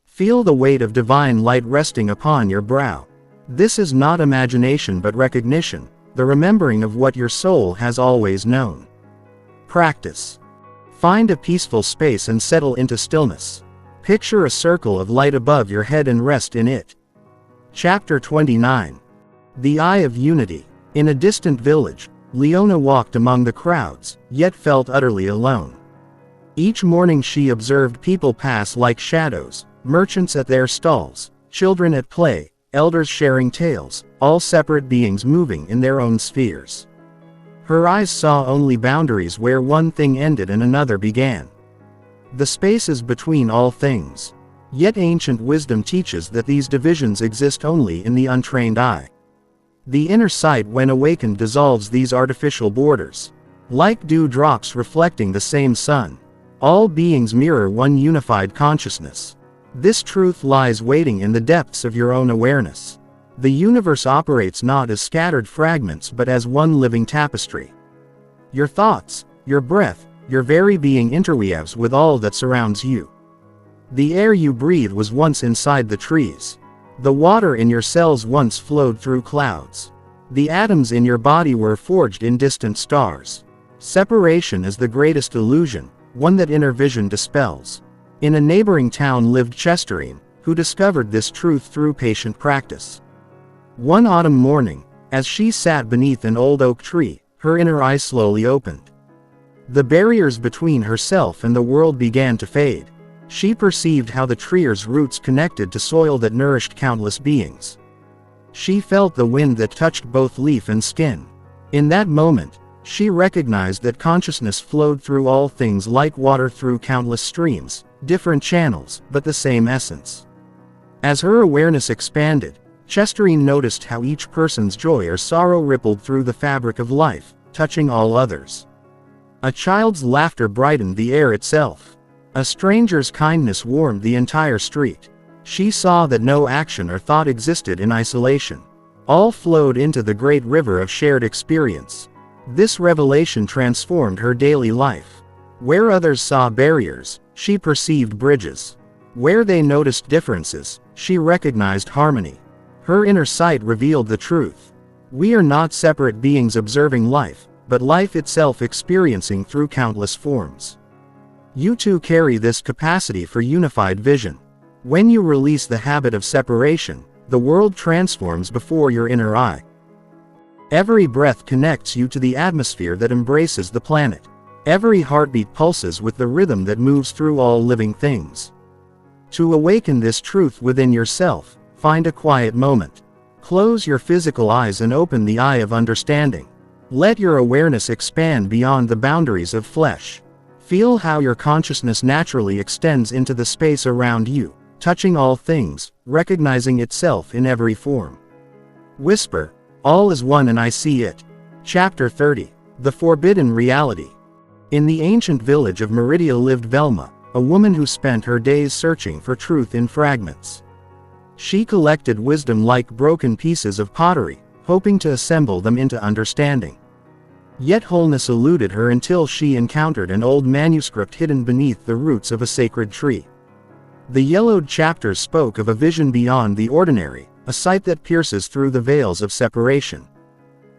Feel the weight of divine light resting upon your brow. This is not imagination but recognition, the remembering of what your soul has always known. Practice. Find a peaceful space and settle into stillness. Picture a circle of light above your head and rest in it. Chapter 29. The Eye of Unity. In a distant village, Leona walked among the crowds, yet felt utterly alone. Each morning she observed people pass like shadows, merchants at their stalls, children at play, elders sharing tales, all separate beings moving in their own spheres. Her eyes saw only boundaries where one thing ended and another began. The spaces between all things. Yet ancient wisdom teaches that these divisions exist only in the untrained eye. The inner sight when awakened dissolves these artificial borders. Like dewdrops reflecting the same sun, all beings mirror one unified consciousness. This truth lies waiting in the depths of your own awareness. The universe operates not as scattered fragments but as one living tapestry. Your thoughts, your breath, your very being interweaves with all that surrounds you. The air you breathe was once inside the trees. The water in your cells once flowed through clouds. The atoms in your body were forged in distant stars. Separation is the greatest illusion, one that inner vision dispels. In a neighboring town lived Chesterine, who discovered this truth through patient practice. One autumn morning, as she sat beneath an old oak tree, her inner eye slowly opened. The barriers between herself and the world began to fade. She perceived how the tree's roots connected to soil that nourished countless beings. She felt the wind that touched both leaf and skin. In that moment, she recognized that consciousness flowed through all things like water through countless streams, different channels, but the same essence. As her awareness expanded, Chesterine noticed how each person's joy or sorrow rippled through the fabric of life, touching all others. A child's laughter brightened the air itself. A stranger's kindness warmed the entire street. She saw that no action or thought existed in isolation. All flowed into the great river of shared experience. This revelation transformed her daily life. Where others saw barriers, she perceived bridges. Where they noticed differences, she recognized harmony. Her inner sight revealed the truth. We are not separate beings observing life, but life itself experiencing through countless forms. You too carry this capacity for unified vision. When you release the habit of separation, the world transforms before your inner eye. Every breath connects you to the atmosphere that embraces the planet. Every heartbeat pulses with the rhythm that moves through all living things. To awaken this truth within yourself, find a quiet moment. Close your physical eyes and open the eye of understanding. Let your awareness expand beyond the boundaries of flesh. Feel how your consciousness naturally extends into the space around you, touching all things, recognizing itself in every form. Whisper, all is one and I see it. Chapter 30. The Forbidden Reality. In the ancient village of Meridia lived Velma, a woman who spent her days searching for truth in fragments. She collected wisdom like broken pieces of pottery, hoping to assemble them into understanding. Yet wholeness eluded her until she encountered an old manuscript hidden beneath the roots of a sacred tree. The yellowed chapters spoke of a vision beyond the ordinary, a sight that pierces through the veils of separation.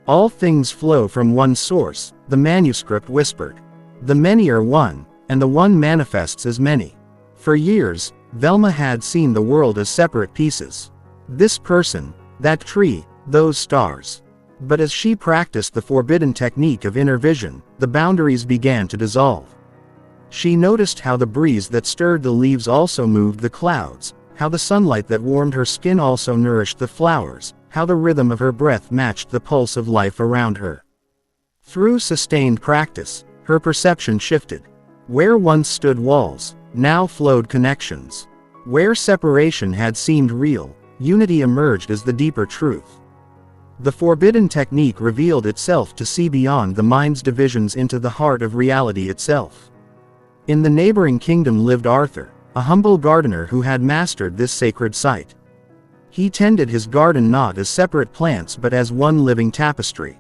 All things flow from one source, the manuscript whispered. The many are one, and the one manifests as many. For years, Velma had seen the world as separate pieces. This person, that tree, those stars. But as she practiced the forbidden technique of inner vision, the boundaries began to dissolve. She noticed how the breeze that stirred the leaves also moved the clouds, how the sunlight that warmed her skin also nourished the flowers, how the rhythm of her breath matched the pulse of life around her. Through sustained practice, her perception shifted. Where once stood walls, now flowed connections. Where separation had seemed real, unity emerged as the deeper truth. The forbidden technique revealed itself to see beyond the mind's divisions into the heart of reality itself. In the neighboring kingdom lived Arthur, a humble gardener who had mastered this sacred site. He tended his garden not as separate plants but as one living tapestry.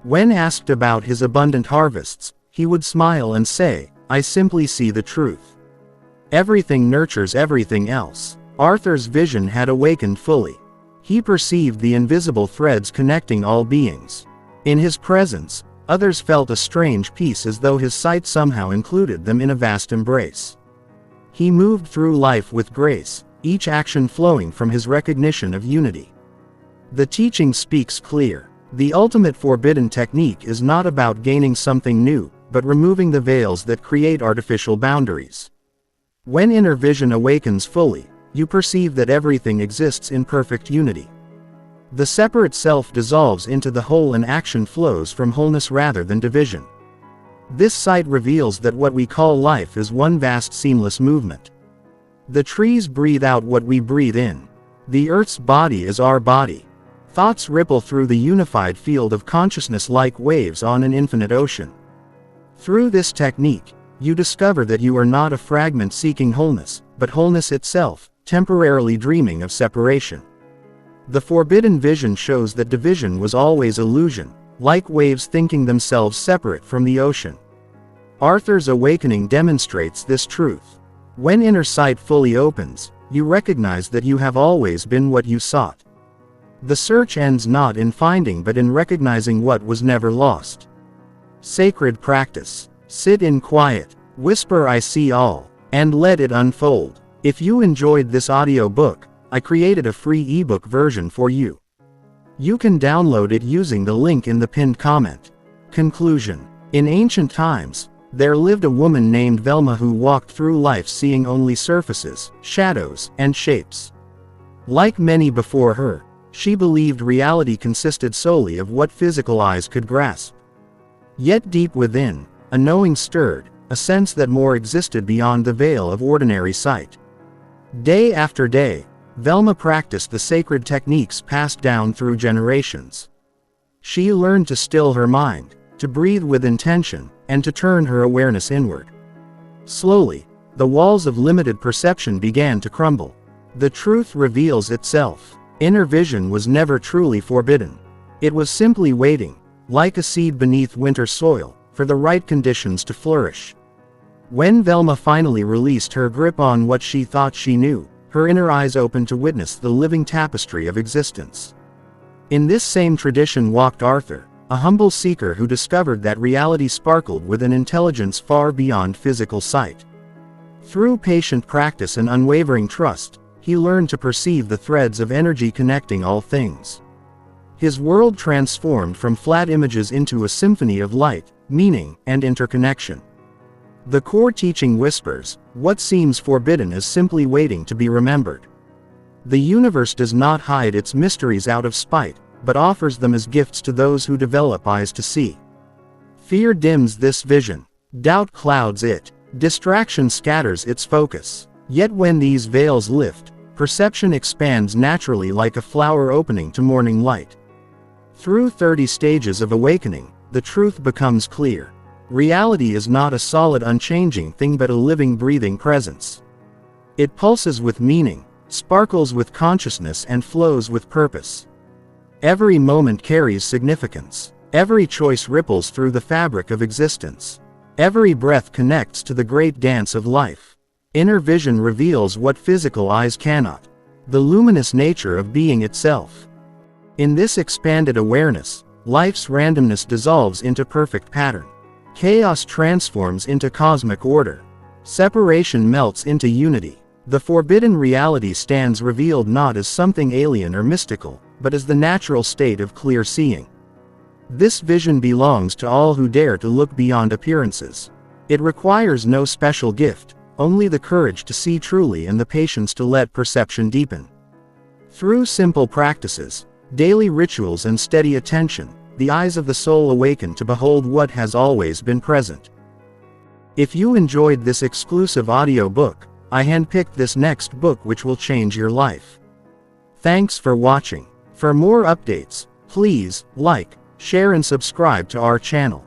When asked about his abundant harvests, he would smile and say, "I simply see the truth. Everything nurtures everything else." Arthur's vision had awakened fully. He perceived the invisible threads connecting all beings. In his presence, others felt a strange peace as though his sight somehow included them in a vast embrace. He moved through life with grace, each action flowing from his recognition of unity. The teaching speaks clear. The ultimate forbidden technique is not about gaining something new, but removing the veils that create artificial boundaries. When inner vision awakens fully, you perceive that everything exists in perfect unity. The separate self dissolves into the whole and action flows from wholeness rather than division. This sight reveals that what we call life is one vast seamless movement. The trees breathe out what we breathe in. The earth's body is our body. Thoughts ripple through the unified field of consciousness like waves on an infinite ocean. Through this technique, you discover that you are not a fragment seeking wholeness, but wholeness itself, temporarily dreaming of separation. The forbidden vision shows that division was always illusion, like waves thinking themselves separate from the ocean. Arthur's awakening demonstrates this truth. When inner sight fully opens, you recognize that you have always been what you sought. The search ends not in finding but in recognizing what was never lost. Sacred practice. Sit in quiet, whisper "I see all," and let it unfold. If you enjoyed this audiobook, I created a free ebook version for you. You can download it using the link in the pinned comment. Conclusion. In ancient times, there lived a woman named Velma who walked through life seeing only surfaces, shadows, and shapes. Like many before her, she believed reality consisted solely of what physical eyes could grasp. Yet deep within, a knowing stirred, a sense that more existed beyond the veil of ordinary sight. Day after day, Velma practiced the sacred techniques passed down through generations. She learned to still her mind, to breathe with intention, and to turn her awareness inward. Slowly, the walls of limited perception began to crumble. The truth reveals itself. Inner vision was never truly forbidden. It was simply waiting, like a seed beneath winter soil, for the right conditions to flourish. When Velma finally released her grip on what she thought she knew, her inner eyes opened to witness the living tapestry of existence. In this same tradition walked Arthur, a humble seeker who discovered that reality sparkled with an intelligence far beyond physical sight. Through patient practice and unwavering trust, he learned to perceive the threads of energy connecting all things. His world transformed from flat images into a symphony of light, meaning, and interconnection. The core teaching whispers, what seems forbidden is simply waiting to be remembered. The universe does not hide its mysteries out of spite, but offers them as gifts to those who develop eyes to see. Fear dims this vision. Doubt clouds it. Distraction scatters its focus. Yet when these veils lift, perception expands naturally like a flower opening to morning light. Through 30 stages of awakening, the truth becomes clear. Reality is not a solid unchanging thing but a living breathing presence. It pulses with meaning, sparkles with consciousness and flows with purpose. Every moment carries significance. Every choice ripples through the fabric of existence. Every breath connects to the great dance of life. Inner vision reveals what physical eyes cannot. The luminous nature of being itself. In this expanded awareness, life's randomness dissolves into perfect pattern. Chaos transforms into cosmic order. Separation melts into unity. The forbidden reality stands revealed not as something alien or mystical, but as the natural state of clear seeing. This vision belongs to all who dare to look beyond appearances. It requires no special gift, only the courage to see truly and the patience to let perception deepen. Through simple practices, daily rituals and steady attention, the eyes of the soul awaken to behold what has always been present. If you enjoyed this exclusive audiobook, I handpicked this next book which will change your life. Thanks for watching. For more updates, please like, share and subscribe to our channel.